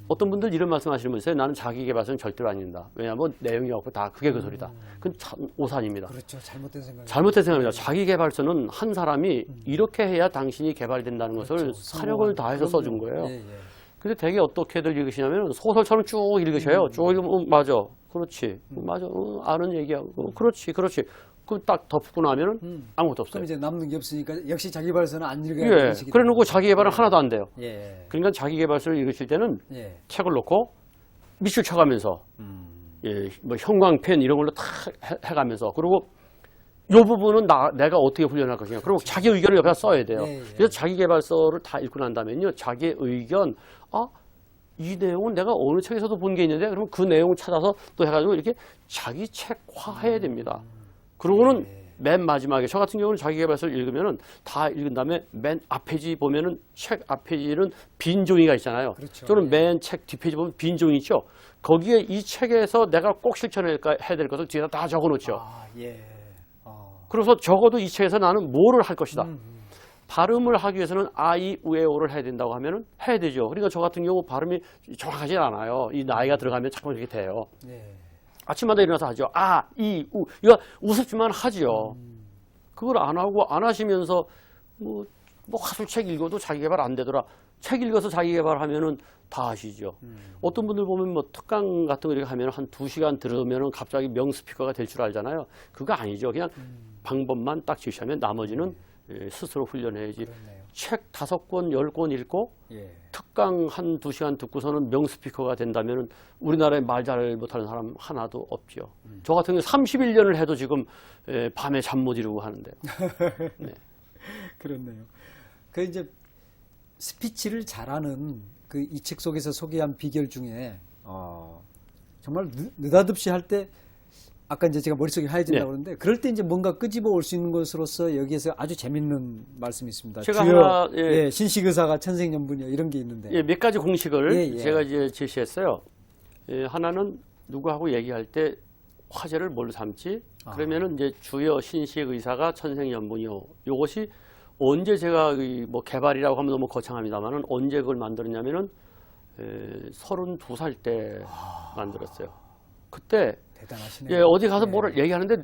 어떤 분들 이런 말씀하시는 분 있어요. 나는 자기 개발서는 절대로 안 읽는다. 왜냐하면 내용이 없고 다 그게 그 소리다. 그건 참 오산입니다. 그렇죠. 잘못된 생각. 잘못된 생각입니다. 자기 개발서는 한 사람이 이렇게 해야 당신이 개발된다는 것을 그렇죠. 사력을 다해서 그럼요. 써준 거예요. 예, 예. 근데 되게 어떻게들 읽으시냐면 소설처럼 쭉 읽으셔요. 쭉 읽으면 맞아. 그렇지. 맞아. 아는 얘기야. 그렇지. 그렇지. 그 딱 덮고 나면은 아무것도 없어요. 그럼 이제 남는 게 없으니까 역시 자기 발서는 안 읽어야 예. 되는 식이다. 그래 놓고 자기 개발은 하나도 안 돼요. 예. 그러니까 자기 개발서를 읽으실 때는 예. 책을 놓고 밑줄 쳐가면서 예, 뭐 형광펜 이런 걸로 다 해가면서 그리고 이 부분은 내가 어떻게 훈련할 것이냐. 그리고 자기 의견을 옆에다 써야 돼요. 예, 예. 그래서 자기 개발서를 다 읽고 난 다음에는요. 자기의 의견, 이 내용은 내가 어느 책에서도 본 게 있는데 그러면 그 내용을 찾아서 또 해가지고 이렇게 자기 책화해야 됩니다. 그러고는 맨 마지막에 저 같은 경우는 자기 개발서를 읽으면은 다 읽은 다음에 맨 앞페이지 보면은 책 앞페이지는 빈 종이가 있잖아요. 그렇죠. 저는 맨 책 뒷페이지 보면 빈 종이 있죠. 거기에 이 책에서 내가 꼭 실천해야 될 것을 뒤에다 다 적어 놓죠. 아, 예. 그래서 적어도 이 책에서 나는 뭐를 할 것이다. 발음을 하기 위해서는 아이 우에오를 해야 된다고 하면은 해야 되죠. 그러니까 저 같은 경우 발음이 정확하진 않아요. 이 나이가 들어가면 자꾸 이렇게 돼요. 예. 아침마다 일어나서 하죠. 아, 이, 우. 이거 우습지만 하죠. 그걸 안 하고 안 하시면서 뭐 화술책 읽어도 자기 개발 안 되더라. 책 읽어서 자기 개발하면은 다 아시죠. 어떤 분들 보면 뭐 특강 같은 거 이렇게 하면 한 2시간 들으면은 갑자기 명스피커가 될 줄 알잖아요. 그거 아니죠. 그냥 방법만 딱 지시하면 나머지는 스스로 훈련해야지. 그렇네요. 책 5권, 10권 읽고 예. 특강 한 2시간 듣고서는 명스피커가 된다면 우리나라에 말 잘 못하는 사람 하나도 없죠. 저 같은 경우 31년을 해도 지금 밤에 잠 못 이루고 하는데요. 네. 그렇네요. 그 이제 스피치를 잘하는 그 이 책 속에서 소개한 비결 중에 정말 느닷없이 할 때 아까 이제 제가 머릿속이 하얘진다고 네. 그러는데 그럴 때 이제 뭔가 끄집어 올 수 있는 것으로서 여기에서 아주 재밌는 말씀이 있습니다. 제가 주요, 하나, 예. 신식의사가 천생연분이요 이런 게 있는데. 예, 몇 가지 공식을 예, 예. 제가 이제 제시했어요. 하나는 누구하고 얘기할 때 화제를 뭘로 삼지? 그러면은 이제 주요 신식 의사가 천생연분이요. 요것이 언제 제가 뭐 개발이라고 하면 너무 거창합니다만은 언제 그걸 만들었냐면은 32살 때 만들었어요. 그때 대단하시네요. 예, 어디 가서 뭐를 얘기하는데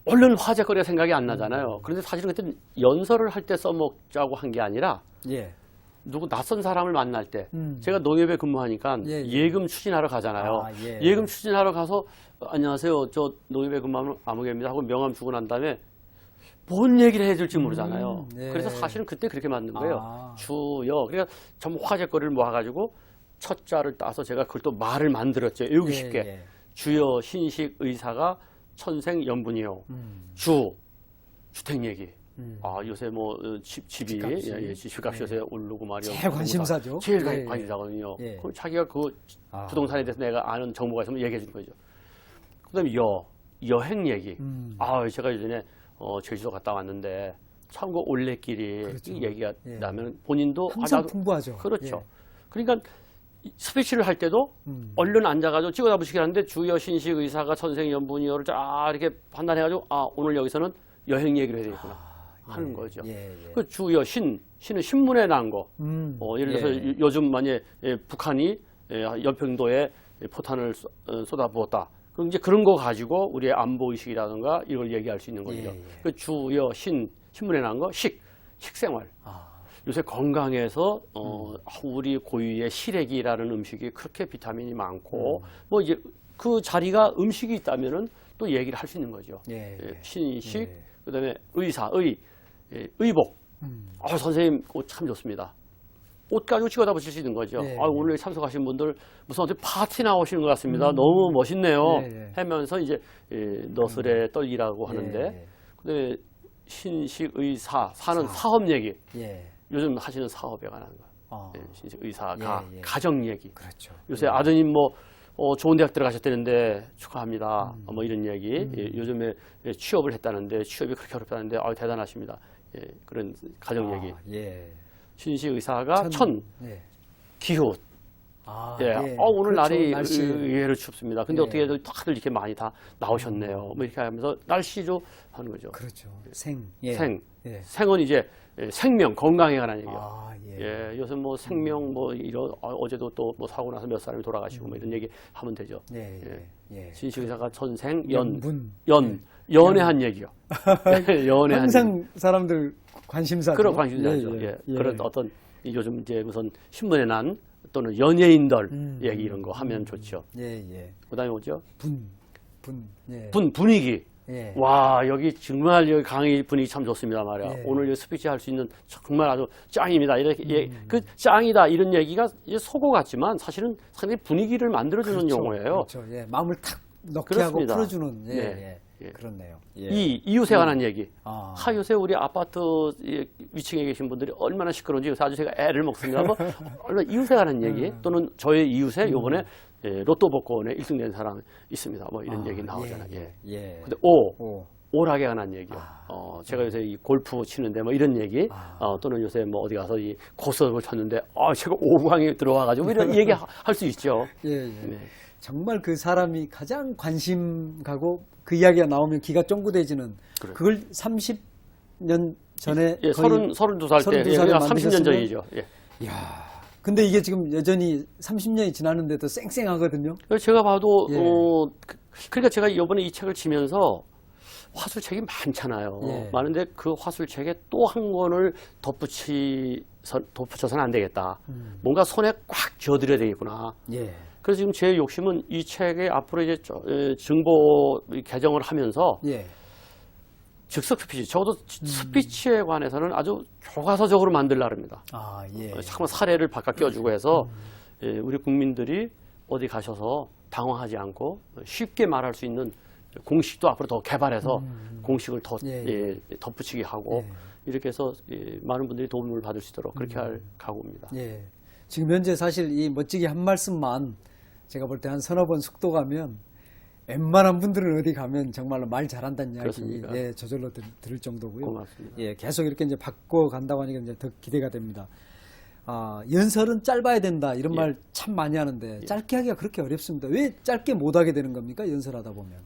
얼른 화제거리가 생각이 안 나잖아요. 그런데 사실은 그때 연설을 할 때 써먹자고 한 게 아니라 예. 누구 낯선 사람을 만날 때 제가 농협에 근무하니까 예, 예. 예금 추진하러 가잖아요. 예. 예금 추진하러 가서 안녕하세요. 저 농협에 근무하는 아무개입니다 하고 명함 주고 난 다음에 뭔 얘기를 해야 될지 모르잖아요. 예. 그래서 사실은 그때 그렇게 만든 거예요. 아. 주요. 그러니까 전부 화제거리를 모아가지고 첫 자를 따서 제가 그걸 또 말을 만들었죠. 외우기 쉽게. 예. 주요 신식 의사가 천생연분이요. 주택 얘기. 요새 뭐 집이 집값이 요새 오르고 말이요. 제일 관심사죠. 제일 예, 예. 관심사거든요. 예. 그럼 자기가 그 부동산에 대해서 내가 아는 정보가 있으면 얘기해 주는 거죠. 그다음에 여행 얘기. 제가 예전에 제주도 갔다 왔는데 참 그 올레길이 그렇죠. 얘기가 예. 나면 본인도 항상 나도 풍부하죠. 그렇죠. 예. 그러니까 스피치를 할 때도 얼른 앉아가지고 찍어다 보시기 하는데 주요 신식 의사가 천생연분이요를 쫙 이렇게 판단해가지고 오늘 여기서는 여행 얘기를 해야 되겠구나 하는 거죠. 예. 그 주요 신은 신문에 난 거. 예를 들어서 예. 요즘 만약 북한이 연평도에 포탄을 쏟아부었다. 그럼 이제 그런 거 가지고 우리의 안보 의식이라든가 이걸 얘기할 수 있는 거죠. 예. 그 주요 신문에 난 거 식생활. 요새 건강에서 우리 고유의 시래기라는 음식이 그렇게 비타민이 많고 뭐 이제 그 자리가 음식이 있다면은 또 얘기를 할 수 있는 거죠. 예. 신식, 예. 그다음에 의복. 선생님 옷 참 좋습니다. 옷 가지고 찍어다 보실 수 있는 거죠. 예. 오늘 참석하신 분들 무슨 어디 파티 나오시는 것 같습니다. 너무 멋있네요. 예. 하면서 이제 너스레 떨기라고 하는데 예. 그다음에 신식 의사 사는 사업 얘기. 예. 요즘 하시는 사업에 관한 거. 신식 의사가 예, 예. 가정 얘기. 그렇죠. 요새 아드님 뭐 좋은 대학 들어가셨다는데 축하합니다. 뭐 이런 얘기. 요즘에 취업을 했다는데 취업이 그렇게 어렵다는데 대단하십니다. 그런 가정 얘기. 예. 신식 의사가 예. 기호. 아, 예. 예. 오늘 그렇죠. 날이 날씨. 의외로 춥습니다. 근데 예. 어떻게 다들 이렇게 많이 다 나오셨네요. 뭐 이렇게 하면서 날씨죠 하는 거죠. 그렇죠. 생. 예. 생. 예. 생은 이제 생명, 건강에 관한 얘기예요. 아, 예. 예, 요새 뭐 생명 뭐 이런 어제도 또 뭐 사고 나서 몇 사람이 돌아가시고 뭐 이런 얘기 하면 되죠. 예. 예. 예. 진식 의사가 전생 연분. 연애한 얘기요. 연애한 항상 사람들 관심사. 그런 관심사죠. 예. 그런 어떤 요즘 이제 무슨 신문에 난 또는 연예인들 얘기 이런 거 하면 좋죠. 예, 예. 그다음에 뭐죠? 예. 분위기. 예. 와, 여기 정말 여기 강의 분위기 참 좋습니다 말이야. 예. 오늘 이 스피치 할 수 있는 정말 아주 짱입니다. 이렇게 그 짱이다 이런 얘기가 이제 속어 같지만 사실은 상당히 분위기를 만들어주는 그렇죠. 용어예요. 그렇죠. 예. 마음을 탁 넣게 그렇습니다. 하고 풀어주는. 예. 네. 예. 예. 그렇네요. 예. 이웃에 관한 얘기. 아. 요새 우리 아파트 위층에 계신 분들이 얼마나 시끄러운지 요새 아주 제가 애를 먹습니다. 뭐 얼마나 이웃에 관한 얘기 또는 저의 이웃에 요번에 로또 복권에 1등 된 사람 있습니다. 뭐 이런 얘기 나오잖아요. 예. 예. 근데 오. 오락에 관한 얘기요. 제가 요새 이 골프 치는데 뭐 이런 얘기, 또는 요새 뭐 어디 가서 이 고스톱을 쳤는데, 제가 5강에 들어와가지고 이런 얘기 할 수 있죠. 예, 예. 네. 정말 그 사람이 가장 관심 가고 그 이야기가 나오면 기가 쫑긋해지는 그래요. 그걸 30년 전에 예, 32살 때, 32살에 30년 전이죠. 예. 이야. 근데 이게 지금 여전히 30년이 지났는데도 쌩쌩하거든요. 그래서 제가 봐도, 예. 그러니까 제가 이번에 이 책을 치면서 화술책이 많잖아요. 예. 많은데 그 화술책에 또 한 권을 덧붙여서는 안 되겠다. 뭔가 손에 꽉 쥐어드려야 되겠구나. 예. 그래서 지금 제 욕심은 이 책에 앞으로 이제 증보 개정을 하면서 예. 즉석 스피치, 적어도 스피치에 관해서는 아주 교과서적으로 만들려고 합니다. 아, 예. 잠깐만 사례를 바꿔 끼워주고 해서 우리 국민들이 어디 가셔서 당황하지 않고 쉽게 말할 수 있는 공식도 앞으로 더 개발해서 공식을 더 예. 덧붙이게 하고 이렇게 해서 많은 분들이 도움을 받을 수 있도록 그렇게 할 각오입니다. 예. 지금 현재 사실 이 멋지게 한 말씀만 제가 볼 때 한 서너 번 숙도가면 웬만한 분들은 어디 가면 정말로 말 잘한다는 이야기 그렇습니까? 예, 저절로 들을 정도고요. 고맙습니다. 예, 계속 이렇게 이제 바꿔 간다고 하니까 이제 더 기대가 됩니다. 연설은 짧아야 된다 이런 말 참 많이 하는데 짧게 하기가 그렇게 어렵습니다. 왜 짧게 못 하게 되는 겁니까? 연설하다 보면.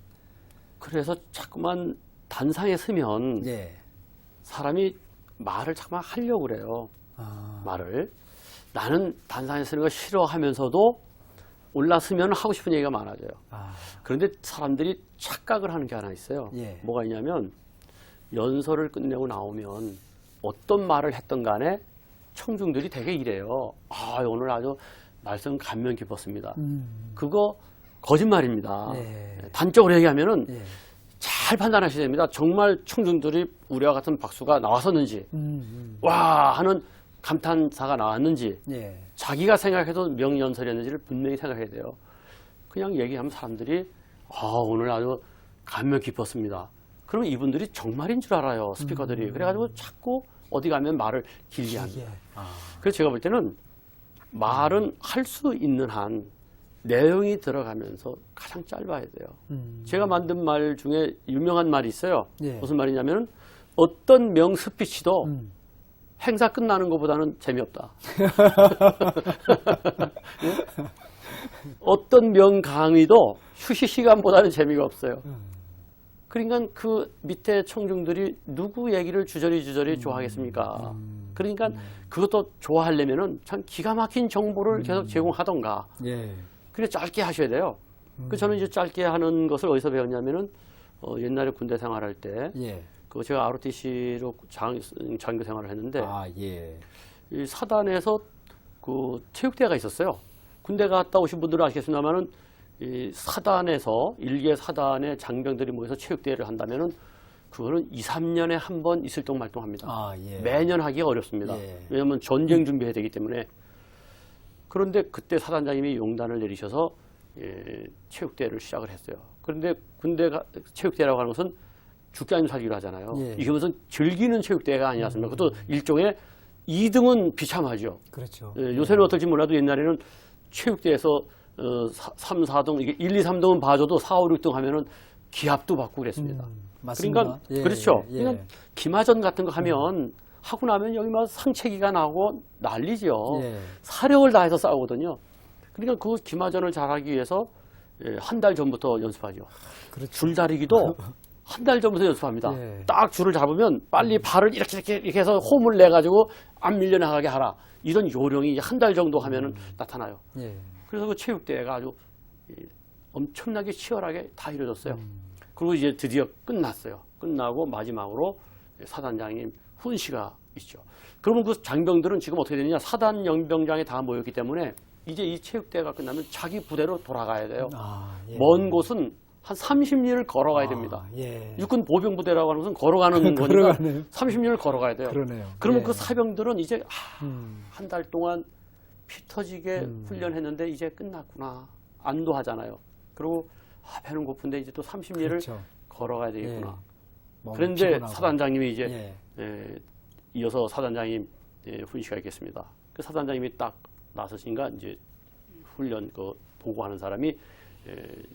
그래서 자꾸만 단상에 서면 예. 사람이 말을 자꾸만 하려고 그래요. 말을. 나는 단상에 서는 거 싫어하면서도 올라서면 하고 싶은 얘기가 많아져요. 그런데 사람들이 착각을 하는 게 하나 있어요. 예. 뭐가 있냐면 연설을 끝내고 나오면 어떤 말을 했던 간에 청중들이 되게 이래요. 오늘 아주 말씀 감명 깊었습니다. 그거 거짓말입니다. 예. 단적으로 얘기하면은 예. 잘 판단하셔야 됩니다. 정말 청중들이 우리와 같은 박수가 나왔었는지, 와 하는 감탄사가 나왔는지, 예. 자기가 생각해도 명연설이었는지를 분명히 생각해야 돼요. 그냥 얘기하면 사람들이 오늘 아주 감명 깊었습니다. 그러면 이분들이 정말인 줄 알아요. 스피커들이. 그래가지고 자꾸 어디 가면 말을 길게 합니다. 그래서 제가 볼 때는 말은 할 수 있는 한 내용이 들어가면서 가장 짧아야 돼요. 제가 만든 말 중에 유명한 말이 있어요. 예. 무슨 말이냐면 어떤 명 스피치도 행사 끝나는 것보다는 재미없다. 예? 어떤 명 강의도 휴식 시간보다는 재미가 없어요. 그러니까 그 밑에 청중들이 누구 얘기를 주저리 좋아하겠습니까? 그러니까 그것도 좋아하려면은 참 기가 막힌 정보를 계속 제공하던가. 예. 그래 짧게 하셔야 돼요. 그 저는 이제 짧게 하는 것을 어디서 배웠냐면은 옛날에 군대 생활할 때 예. 그 제가 ROTC로 장교 생활을 했는데 예. 이 사단에서 그 체육대회가 있었어요. 군대 갔다 오신 분들은 아시겠습니다만은 이 사단에서 일개 사단의 장병들이 모여서 체육대회를 한다면은 그거는 2, 3년에 한 번 있을동말동합니다. 예. 매년 하기가 어렵습니다. 예. 왜냐하면 전쟁 준비해야 되기 때문에. 그런데 그때 사단장님이 용단을 내리셔서 체육대회를 시작을 했어요. 그런데 군대가 체육대회라고 하는 것은 죽기 아니면 살기로 하잖아요. 예. 이게 무슨 즐기는 체육대회가 아니었습니까? 그것도 일종의 2등은 비참하죠. 그렇죠. 요새는 어떨지 몰라도 옛날에는 체육대회에서 3, 4등, 이게 1, 2, 3등은 봐줘도 4, 5, 6등 하면은 기합도 받고 그랬습니다. 맞습니다. 그러니까, 예, 그렇죠. 예. 그러니까 기마전 같은 거 하면 하고 나면 여기 막 상체기가 나고 난리죠. 예. 사력을 다해서 싸우거든요. 그러니까 그 기마전을 잘하기 위해서 한 달 전부터 연습하죠. 그렇죠. 줄다리기도 한 달 전부터 연습합니다. 예. 딱 줄을 잡으면 빨리 발을 이렇게 해서 홈을 내가지고 안 밀려나가게 하라. 이런 요령이 한 달 정도 하면은 나타나요. 예. 그래서 그 체육대회가 아주 엄청나게 치열하게 다 이루어졌어요. 그리고 이제 드디어 끝났어요. 끝나고 마지막으로 사단장님 훈시가 있죠. 그러면 그 장병들은 지금 어떻게 되느냐? 사단 영병장에 다 모였기 때문에 이제 이 체육대회가 끝나면 자기 부대로 돌아가야 돼요. 예. 먼 곳은 한 30리를 걸어가야 됩니다. 예. 육군 보병부대라고 하는 것은 걸어가는 거니까 걸어가네요. 30리를 걸어가야 돼요. 그러네요. 그러면 예. 그 사병들은 이제 음. 한 달 동안 피 터지게 훈련했는데 이제 끝났구나. 안도하잖아요. 그리고 배는 고픈데 이제 또 30리를 그렇죠. 걸어가야 되겠구나. 예. 너무 그런데 피곤하고. 사단장님이 이제 예. 이어서 사단장님 훈시가 있겠습니다. 그 사단장님이 딱 나서시니까 이제 훈련 그 보고하는 사람이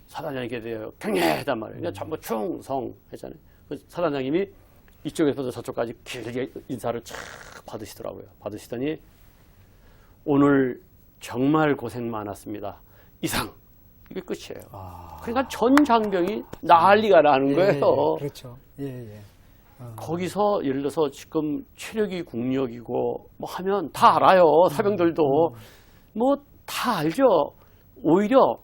사단장님께 대해 경례했단 말이에요. 그러니까 전부 충성했잖아요. 그 사단장님이 이쪽에서부터 저쪽까지 길게 인사를 쫙 받으시더라고요. 받으시더니 오늘 정말 고생 많았습니다. 이상. 이게 끝이에요. 그러니까 전 장병이 난리가 나는 거예요. 그렇죠. 예. 거기서 예를 들어서 지금 체력이 국력이고 뭐 하면 다 알아요. 사병들도 뭐 다 알죠. 오히려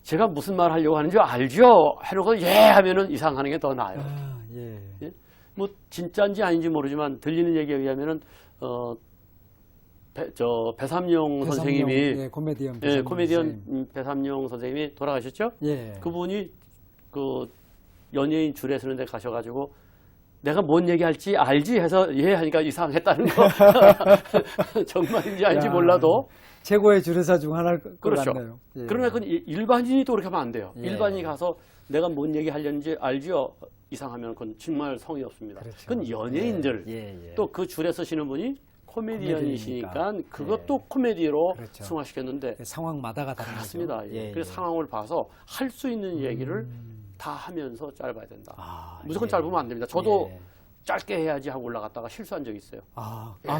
제가 무슨 말 하려고 하는지 알죠. 해놓고 예 하면은 이상하는 게 더 나아요. 예. 예? 뭐 진짜인지 아닌지 모르지만 들리는 얘기에 의하면은 배삼용 선생님이 예, 코미디언 배삼용 코미디언 배삼용 선생님이 돌아가셨죠? 예. 그분이 그 연예인 줄에 서는 데 가셔가지고 내가 뭔 얘기할지 알지 해서 예 하니까 이상했다는 거 정말인지 아닌지 야, 몰라도 최고의 주례사 중 하나일 것 그렇죠. 같네요. 예. 그러나 그건 일반인이 또 그렇게 하면 안 돼요. 예. 일반인이 가서 내가 뭔 얘기 하려는지 알지요 이상하면 그건 정말 성의 없습니다. 그렇죠. 그건 연예인들 예. 또 그 줄에 서시는 분이 코미디언이시니까 코미디언이니까. 그것도 코미디로 그렇죠. 승화시켰는데 상황마다가 다른 그렇습니다. 거죠. 예. 그래서 상황을 봐서 할 수 있는 얘기를 다 하면서 짧아야 된다. 무조건 예. 짧으면 안 됩니다. 저도 예. 짧게 해야지 하고 올라갔다가 실수한 적이 있어요.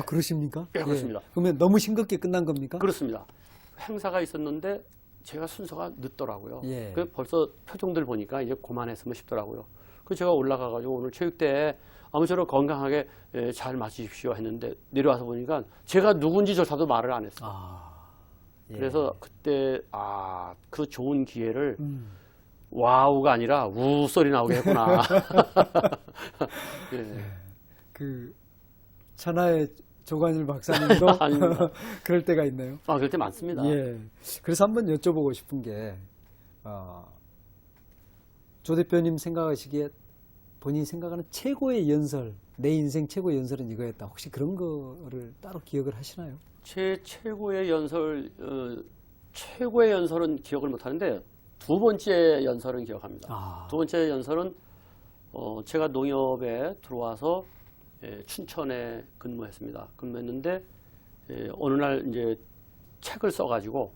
그러십니까? 예, 그렇습니다. 그러면 너무 싱겁게 끝난 겁니까? 그렇습니다. 행사가 있었는데 제가 순서가 늦더라고요. 예. 그 벌써 표정들 보니까 이제 그만했으면 싶더라고요. 그래서 제가 올라가가지고 오늘 체육대회 아무쪼록 건강하게 잘 마치십시오 했는데 내려와서 보니까 제가 누군지조차도 말을 안 했어요. 예. 그래서 그때 그 좋은 기회를 와우가 아니라 우 소리 나오게 했구나. 예. 그 천하의 조관일 박사님도 아닙니다. 그럴 때가 있네요. 그럴 때 많습니다. 예. 그래서 한번 여쭤보고 싶은 게 조 대표님 생각하시기에 본인이 생각하는 최고의 연설, 내 인생 최고의 연설은 이거였다. 혹시 그런 거를 따로 기억을 하시나요? 제 최고의 연설은 기억을 못하는데 두 번째 연설은 기억합니다. 두 번째 연설은 제가 농협에 들어와서 춘천에 근무했습니다. 근무했는데 어느 날 이제 책을 써가지고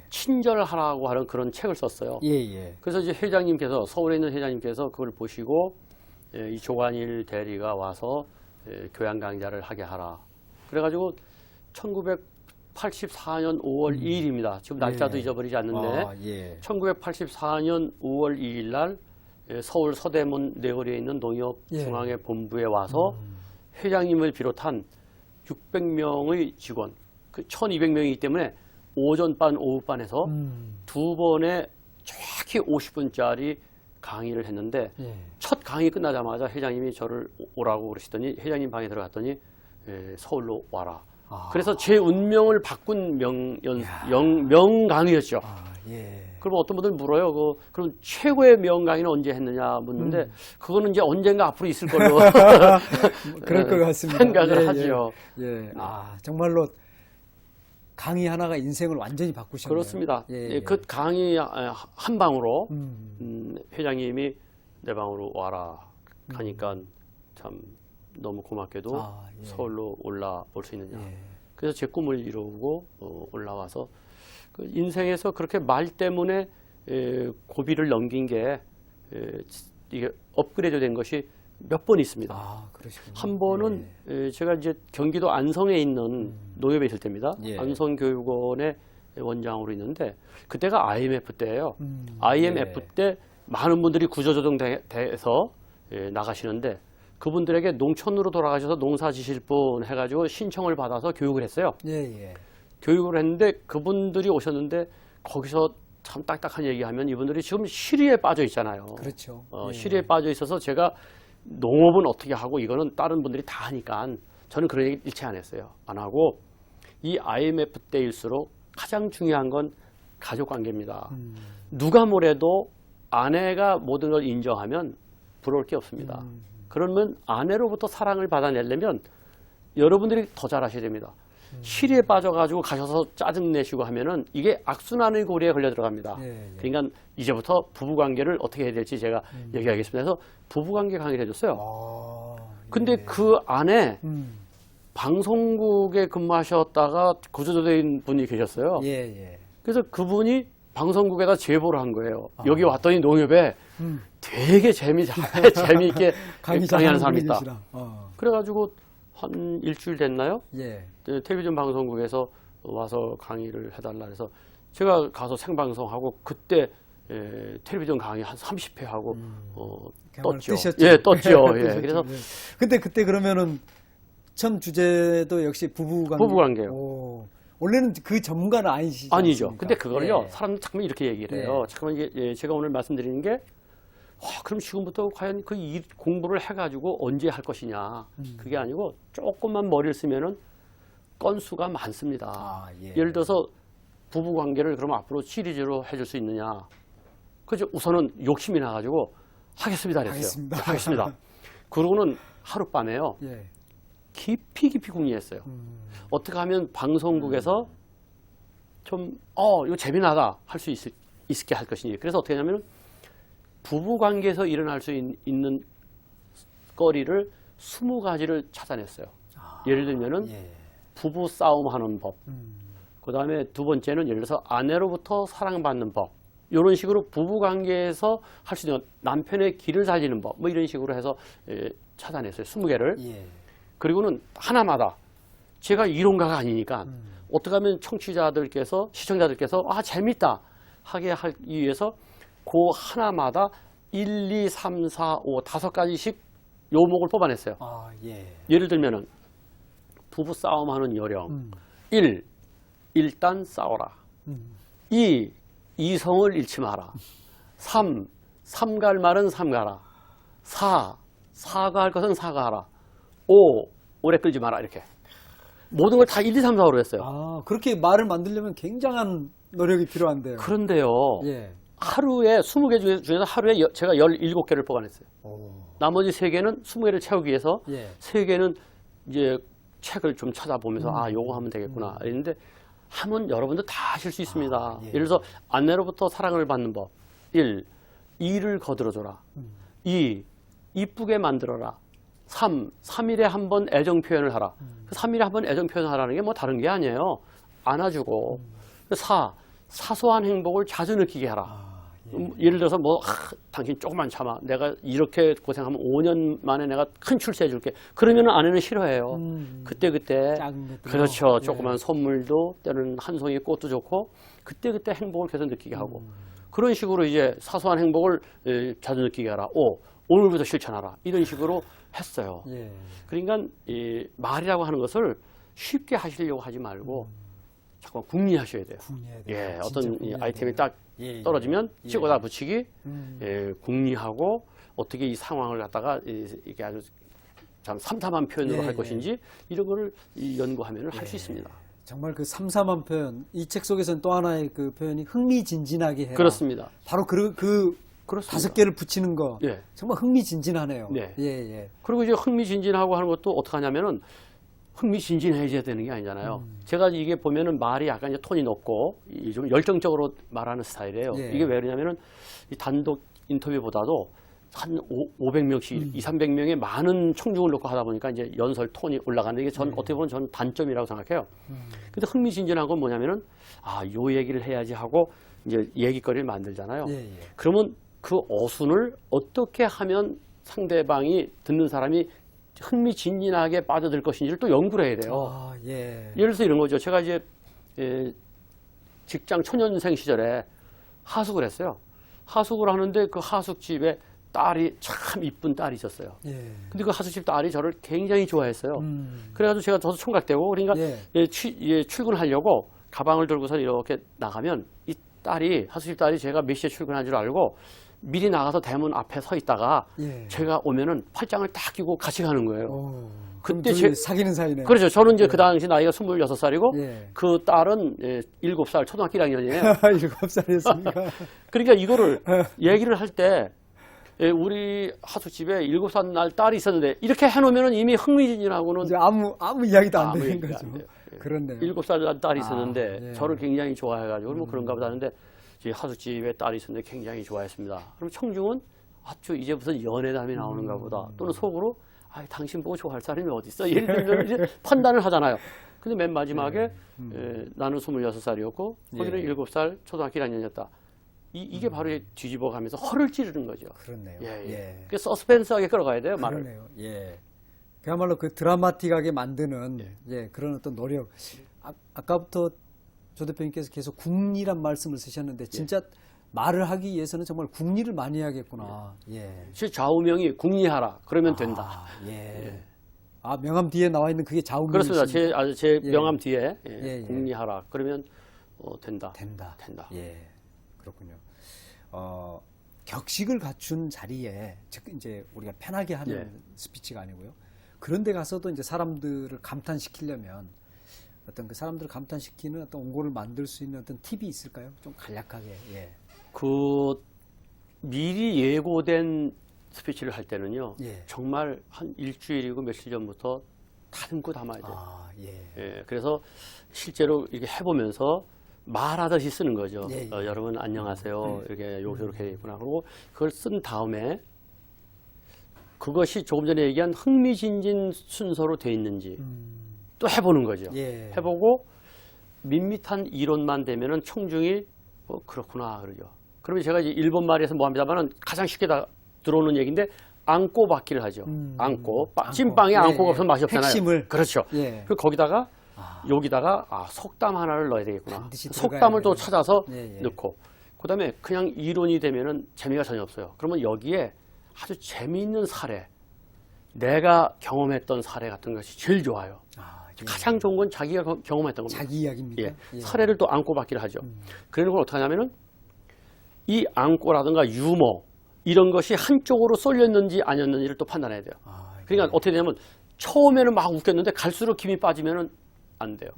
친절하라고 하는 그런 책을 썼어요. 그래서 이제 회장님께서 서울에 있는 회장님께서 그걸 보시고 이 조관일 대리가 와서 교양 강좌를 하게 하라. 그래가지고 1984년 5월 2일입니다. 지금 날짜도 잊어버리지 않는데 1984년 5월 2일 날 서울 서대문 내거리에 있는 농협 중앙회 본부에 와서 회장님을 비롯한 600명의 직원, 그 1200명이기 때문에 오전반, 오후반에서 두 번에 정확히 50분짜리 강의를 했는데 첫 강의 끝나자마자 회장님이 저를 오라고 그러시더니 회장님 방에 들어갔더니 서울로 와라. 그래서 제 운명을 바꾼 명강의였죠. 그럼 어떤 분들 물어요. 그럼 최고의 명강의는 언제 했느냐 묻는데 그거는 이제 언젠가 앞으로 있을 걸로 그럴 것 같습니다. 생각을 하죠. 정말로 강의 하나가 인생을 완전히 바꾸셨네요. 그렇습니다. 그 강의 한 방으로 회장님이 내 방으로 와라 하니까 참 너무 고맙게도 서울로 올라올 수 있느냐. 그래서 제 꿈을 이루고 올라와서 그 인생에서 그렇게 말 때문에 고비를 넘긴 게 이게 업그레이드 된 것이 몇 번 있습니다. 한 번은 제가 이제 경기도 안성에 있는 농협에 있을 때입니다. 안성교육원에 원장으로 있는데 그때가 IMF 때예요. IMF 때 많은 분들이 구조조정돼서 나가시는데 그분들에게 농촌으로 돌아가셔서 농사 지실 분 해가지고 신청을 받아서 교육을 했어요. 예. 교육을 했는데 그분들이 오셨는데 거기서 참 딱딱한 얘기하면 이분들이 지금 시리에 빠져 있잖아요. 그렇죠. 시리에 빠져 있어서 제가 농업은 어떻게 하고 이거는 다른 분들이 다 하니까 저는 그런 얘기 일체 안 했어요. 안 하고 이 IMF 때일수록 가장 중요한 건 가족 관계입니다. 누가 뭐래도 아내가 모든 걸 인정하면 부러울 게 없습니다. 그러면 아내로부터 사랑을 받아내려면 여러분들이 더 잘하셔야 됩니다. 시리에 빠져가지고 가셔서 짜증내시고 하면은 이게 악순환의 고리에 걸려 들어갑니다. 그러니까 이제부터 부부관계를 어떻게 해야 될지 제가 얘기하겠습니다. 그래서 부부관계 강의를 해줬어요. 근데 그 안에 방송국에 근무하셨다가 구조조정인 분이 계셨어요. 그래서 그분이 방송국에다 제보를 한 거예요. 여기 왔더니 농협에 되게 재미있게 강의하는 사람이 있다. 그래가지고 한 일주일 됐나요? 텔레비전 방송국에서 와서 강의를 해달라 해서 제가 가서 생방송하고 그때 텔레비전 강의 한 30회 하고 떴죠. 떴죠. 그래서 근데 그때 그러면은 첫 주제도 역시 부부관계요. 원래는 그 전문가는 아니시죠? 아니죠. 않습니까? 근데 그걸요. 사람들 잠깐 이렇게 얘기를 해요. 잠깐만 이게 제가 오늘 말씀드리는 게 그럼 지금부터 과연 그 공부를 해가지고 언제 할 것이냐. 그게 아니고 조금만 머리를 쓰면은 건수가 많습니다. 예를 들어서 부부관계를 그러면 앞으로 시리즈로 해줄 수 있느냐. 그죠? 우선은 욕심이 나가지고 하겠습니다. 그랬어요. 하겠습니다. 그러고는 하룻밤에요. 깊이 궁리했어요. 어떻게 하면 방송국에서 좀 이거 재미나다 할 수 있게 할 것인지. 그래서 어떻게 하냐면 부부관계에서 일어날 수 있는 거리를 20가지를 찾아냈어요. 예를 들면은 부부 싸움하는 법. 그 다음에 두 번째는 예를 들어서 아내로부터 사랑받는 법. 이런 식으로 부부관계에서 할 수 있는 남편의 길을 살리는 법. 뭐 이런 식으로 해서 찾아냈어요. 20개를. 그리고는 하나마다 제가 이론가가 아니니까 어떻게 하면 청취자들께서 시청자들께서 재밌다 하게 하기 위해서 그 하나마다 1, 2, 3, 4, 5, 5가지씩 요목을 뽑아냈어요. 예를 들면은 부부 싸움하는 요령. 1. 일단 싸워라. 2. 이성을 잃지 마라. 3. 삼갈 말은 삼가라. 4. 사과할 것은 사과하라. 5. 오래 끌지 마라. 이렇게. 모든 걸 다 1, 2, 3, 4로 했어요. 그렇게 말을 만들려면 굉장한 노력이 필요한데요. 그런데요. 하루에 20개 중에서 하루에 제가 17개를 뽑아냈어요. 나머지 3개는 20개를 채우기 위해서 3개는 이제 책을 좀 찾아보면서 요거 하면 되겠구나. 이랬는데 하면 여러분들 다 하실 수 있습니다. 예를 들어서 아내로부터 사랑을 받는 법. 1. 일을 거들어줘라. 2. 이쁘게 만들어라. 3. 3일에 한 번 애정 표현을 하라. 3일에 한 번 애정 표현을 하라는 게 뭐 다른 게 아니에요. 안아주고. 4. 사소한 행복을 자주 느끼게 하라. 예를 들어서 당신 조금만 참아. 내가 이렇게 고생하면 5년 만에 내가 큰 출세해 줄게. 그러면 아내는 싫어해요. 그때그때. 그렇죠. 조그만 선물도 때로는 한 송이 꽃도 좋고 그때그때 행복을 계속 느끼게 하고. 그런 식으로 이제 사소한 행복을 자주 느끼게 하라. 5. 오늘부터 실천하라. 이런 식으로 했어요. 그러니까 이 말이라고 하는 것을 쉽게 하시려고 하지 말고 자꾸 궁리하셔야 돼요. 어떤 아이템이 딱 떨어지면 찍어다 붙이기, 궁리하고 어떻게 이 상황을 갖다가 이게 아주 참 삼삼한 표현으로 할 것인지 이런 거를 연구하면 할 수 있습니다. 정말 그 삼삼한 표현, 이 책 속에서는 또 하나의 그 표현이 흥미진진하게 해라. 그렇습니다. 바로 그 5개를 붙이는 거 정말 흥미진진하네요. 그리고 이제 흥미진진하고 하는 것도 어떻게 하냐면은 흥미진진해져야 되는 게 아니잖아요. 제가 이게 보면은 말이 약간 이제 톤이 높고 좀 열정적으로 말하는 스타일이에요. 이게 왜 그러냐면은 이 단독 인터뷰보다도 한 500명씩, 2, 300명의 많은 청중을 놓고 하다 보니까 이제 연설 톤이 올라가는 게 전 어떻게 보면 저는 단점이라고 생각해요. 근데 흥미진진한 건 뭐냐면은 요 얘기를 해야지 하고 이제 얘기거리를 만들잖아요. 그러면 그 어순을 어떻게 하면 상대방이 듣는 사람이 흥미진진하게 빠져들 것인지를 또 연구를 해야 돼요. 예를 들어서 이런 거죠. 제가 이제 직장 초년생 시절에 하숙을 했어요. 하숙을 하는데 그 하숙집에 딸이 참 이쁜 딸이 있었어요. 예. 근데 그 하숙집 딸이 저를 굉장히 좋아했어요. 그래가지고 제가 저도 총각되고 그러니까 출근하려고 가방을 들고서 이렇게 나가면 이 딸이 하숙집 딸이 제가 몇 시에 출근한 줄 알고 미리 나가서 대문 앞에 서 있다가 예. 제가 오면은 팔짱을 딱 끼고 같이 가는 거예요. 오, 그때 그때 사귀는 사이네. 그렇죠. 저는 이제 그 당시 나이가 26살이고 예. 그 딸은 7살 초등학교 1학년이에요. 7살이었으니까. 그러니까 이거를 얘기를 할 때 우리 하숙집에 7살 날 딸이 있었는데 이렇게 해놓으면 이미 흥미진진하고는 이제 아무 이야기도 안 아무 되는 얘기가 거죠. 안 돼요. 예. 그렇네요. 7살 날 딸이 있었는데 예. 저를 굉장히 좋아해가지고 뭐 그런가 보다 하는데 이 하숙집에 딸이 있었는데 굉장히 좋아했습니다. 그럼 청중은 저 이제 무슨 연애담이 나오는가 보다. 또는 속으로 당신 보고 좋아할 사람이 어디 있어? 이런 이제 판단을 하잖아요. 근데 맨 마지막에 나는 26살이었고 거기는 7살 초등학교 1학년이었다. 이게 바로 뒤집어 가면서 허를 찌르는 거죠. 그렇네요. 예. 그 서스펜스하게 끌어가야 돼요, 말을. 그러네요. 예. 그야말로 그 드라마틱하게 만드는 그런 어떤 노력. 아까부터 조 대표님께서 계속 궁리란 말씀을 쓰셨는데 진짜 말을 하기 위해서는 정말 궁리를 많이 해야겠구나. 예. 좌우명이 궁리하라. 그러면 된다. 예. 명함 뒤에 나와 있는 그게 좌우명이 그렇습니다. 제 예. 명함 뒤에 예. 궁리하라. 그러면 된다. 된다. 예. 그렇군요. 격식을 갖춘 자리에 즉 이제 우리가 편하게 하는 스피치가 아니고요. 그런 데 가서도 이제 사람들을 감탄시키려면 어떤 그 사람들을 감탄시키는 어떤 원고를 만들 수 있는 어떤 팁이 있을까요? 좀 간략하게. 예. 미리 예고된 스피치를 할 때는요. 예. 정말 한 일주일이고 며칠 전부터 다듬고 담아야 돼요. 예. 그래서 실제로 이렇게 해보면서 말하듯이 쓰는 거죠. 예. 여러분 안녕하세요. 이렇게 이렇게 있구나. 그리고 그걸 쓴 다음에 그것이 조금 전에 얘기한 흥미진진 순서로 돼 있는지 또 해보는 거죠. 예. 해보고 밋밋한 이론만 되면은 청중이 그렇구나 그러죠. 그러면 제가 이제 일본 말에서 뭐 합니다만은 가장 쉽게 다 들어오는 얘기인데 안고 받기를 하죠. 안고 찐빵에 안고가 없으면 맛이 없잖아요. 핵심을. 그렇죠. 예. 그 거기다가 여기다가 속담 하나를 넣어야 되겠구나. 반드시 속담을 또 들어가야 찾아서 예. 넣고 그다음에 그냥 이론이 되면은 재미가 전혀 없어요. 그러면 여기에 아주 재미있는 사례, 내가 경험했던 사례 같은 것이 제일 좋아요. 예. 가장 좋은 건 자기가 경험했던 겁니다. 자기 이야기입니까? 예. 사례를 또 안고 받기를 하죠. 그런 걸 어떻게 하냐면은 이 안고라든가 유머 이런 것이 한쪽으로 쏠렸는지 아니었는지를 또 판단해야 돼요. 그러니까 어떻게 되냐면 처음에는 막 웃겼는데 갈수록 힘이 빠지면은 안 돼요.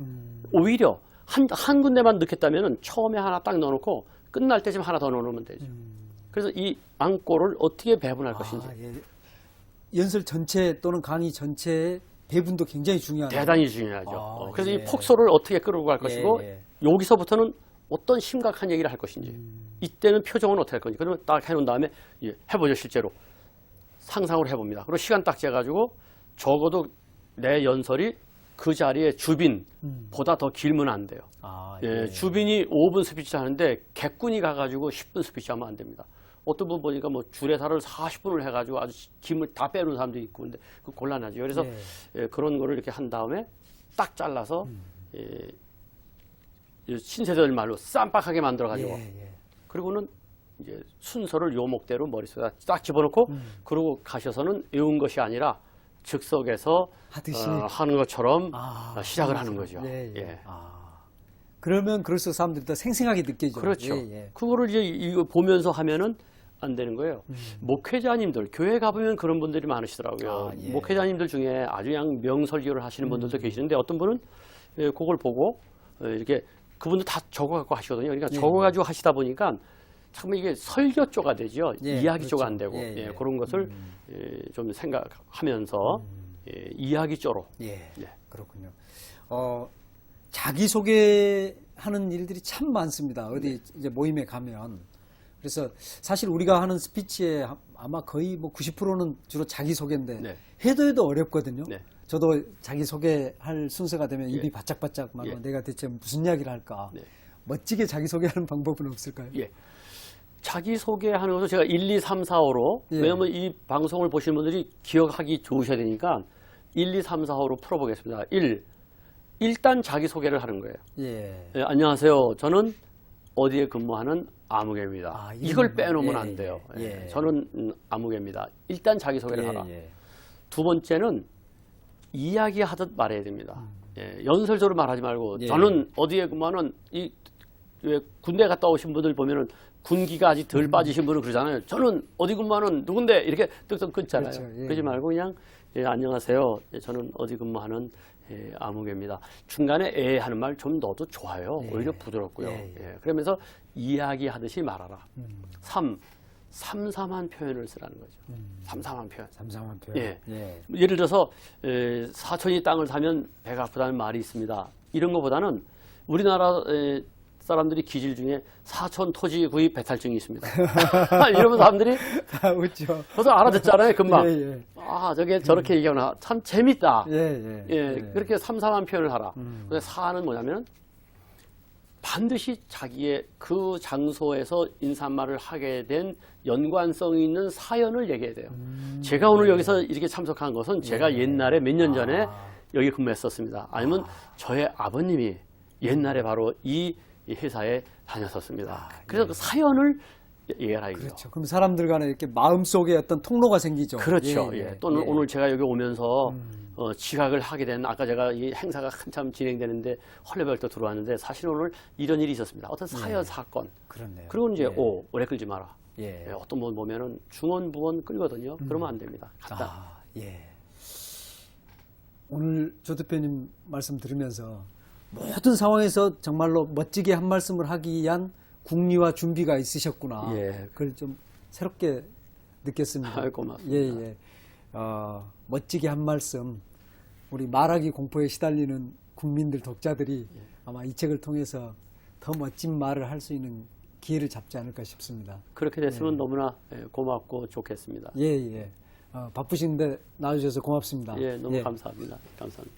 오히려 한 군데만 넣겠다면은 처음에 하나 딱 넣어놓고 끝날 때쯤 하나 더 넣어놓으면 되죠. 그래서 이 안고를 어떻게 배분할 것인지. 예. 연설 전체 또는 강의 전체의 배분도 굉장히 중요하네요. 대단히 중요하죠. 그래서 예. 이 폭소를 어떻게 끌고 갈 것이고 예. 여기서부터는 어떤 심각한 얘기를 할 것인지 이때는 표정은 어떻게 할 건지 그러면 딱 해놓은 다음에 해보죠. 실제로 상상을 해봅니다. 그리고 시간 딱 재가지고 적어도 내 연설이 그 자리에 주빈보다 더 길면 안 돼요. 주빈이 5분 스피치 하는데 객군이 가가지고 10분 스피치 하면 안 됩니다. 어떤 분 보니까 뭐 주례사를 40분을 해가지고 아주 김을 다 빼놓은 사람도 있고 근데 그 곤란하죠. 그래서 그런 거를 이렇게 한 다음에 딱 잘라서 신세대들 말로 쌈박하게 만들어가지고 그리고는 이제 순서를 요목대로 머릿속에 딱 집어넣고 그러고 가셔서는 외운 것이 아니라 즉석에서 하는 것처럼 시작을 하는 거죠. 그러면 그럴수록 사람들이 더 생생하게 느껴지죠. 그렇죠. 그거를 이제 이거 보면서 하면은 안 되는 거예요. 목회자님들, 교회 가보면 그런 분들이 많으시더라고요. 목회자님들 중에 아주 그냥 명설교를 하시는 분들도 계시는데 어떤 분은 그걸 보고 이렇게 그분도 다 적어갖고 하시거든요. 그러니까 적어가지고 하시다 보니까 참 이게 설교 쪽가 되죠. 이야기 쪽 안 되고 그런 것을 좀 생각하면서 이야기 쪽으로. 그렇군요. 자기소개하는 일들이 참 많습니다. 어디 이제 모임에 가면. 그래서 사실 우리가 하는 스피치에 아마 거의 뭐 90%는 주로 자기소개인데 해도 어렵거든요. 저도 자기소개할 순서가 되면 입이 바짝바짝 말로 내가 대체 무슨 이야기를 할까. 멋지게 자기소개하는 방법은 없을까요? 자기소개하는 것도 제가 1, 2, 3, 4, 5로 왜냐하면 이 방송을 보시는 분들이 기억하기 좋으셔야 되니까 1, 2, 3, 4, 5로 풀어보겠습니다. 1. 일단 자기소개를 하는 거예요. 예. 예, 안녕하세요. 저는 어디에 근무하는 아무개입니다. 아, 이걸 이름만. 빼놓으면 예, 안 돼요. 예. 예, 저는 아무개입니다. 일단 자기소개를 하라. 예. 두 번째는 이야기하듯 말해야 됩니다. 예, 연설적으로 말하지 말고 예. 저는 어디에 근무하는 왜 군대 갔다 오신 분들 보면은 군기가 아직 덜 빠지신 분은 그러잖아요. 저는 어디 근무하는 누군데 이렇게 뚝뚝 끊잖아요. 그렇죠. 예. 그러지 말고 그냥 예, 안녕하세요. 예, 저는 어디 근무하는 아무개입니다. 중간에 하는 말 좀 넣어도 좋아요. 예. 오히려 부드럽고요. 예. 예, 그러면서 이야기하듯이 말하라. 삼삼한 표현을 쓰라는 거죠. 삼삼한 표현. 삼삼한 표현. 예. 예. 예를 들어서 사촌이 땅을 사면 배가 아프다는 말이 있습니다. 이런 것보다는 우리나라 사람들이 기질 중에 사촌 토지 구입 배탈증이 있습니다. 이러면 사람들이 다 웃죠. 벌써 알아듣잖아요, 금방. 예, 예. 아, 저게 저렇게 얘기하나 참 재밌다. 예, 예. 그렇게 삼삼한 표현을 하라. 근데 사는 뭐냐면 반드시 자기의 그 장소에서 인사말을 하게 된 연관성 있는 사연을 얘기해야 돼요. 제가 오늘 여기서 이렇게 참석한 것은 제가 옛날에 몇 년 전에 여기 근무했었습니다. 아니면 저의 아버님이 옛날에 바로 이 회사에 다녔었습니다. 그래서 그 사연을 얘기하라 이거죠. 그렇죠. 그럼 사람들 간에 이렇게 마음속에 어떤 통로가 생기죠. 그렇죠. 예, 예. 예. 또는 예. 오늘 제가 여기 오면서 지각을 하게 된 아까 제가 이 행사가 한참 진행되는데 헐레벌떡 들어왔는데 사실 오늘 이런 일이 있었습니다. 어떤 사연 사건. 그렇네요. 그리고 이제 예. 오래 끌지 마라. 예. 예, 어떤 분 보면은 중원부원 끌거든요. 그러면 안 됩니다. 갔다. 아, 예. 오늘 조 대표님 말씀 들으면서 모든 상황에서 정말로 멋지게 한 말씀을 하기 위한 국리와 준비가 있으셨구나. 예. 그걸 좀 새롭게 느꼈습니다. 아유, 고맙습니다. 예, 예. 멋지게 한 말씀, 우리 말하기 공포에 시달리는 국민들, 독자들이 아마 이 책을 통해서 더 멋진 말을 할 수 있는 기회를 잡지 않을까 싶습니다. 그렇게 됐으면 너무나 고맙고 좋겠습니다. 예, 예. 바쁘신데 나와주셔서 고맙습니다. 예, 너무 감사합니다. 감사합니다.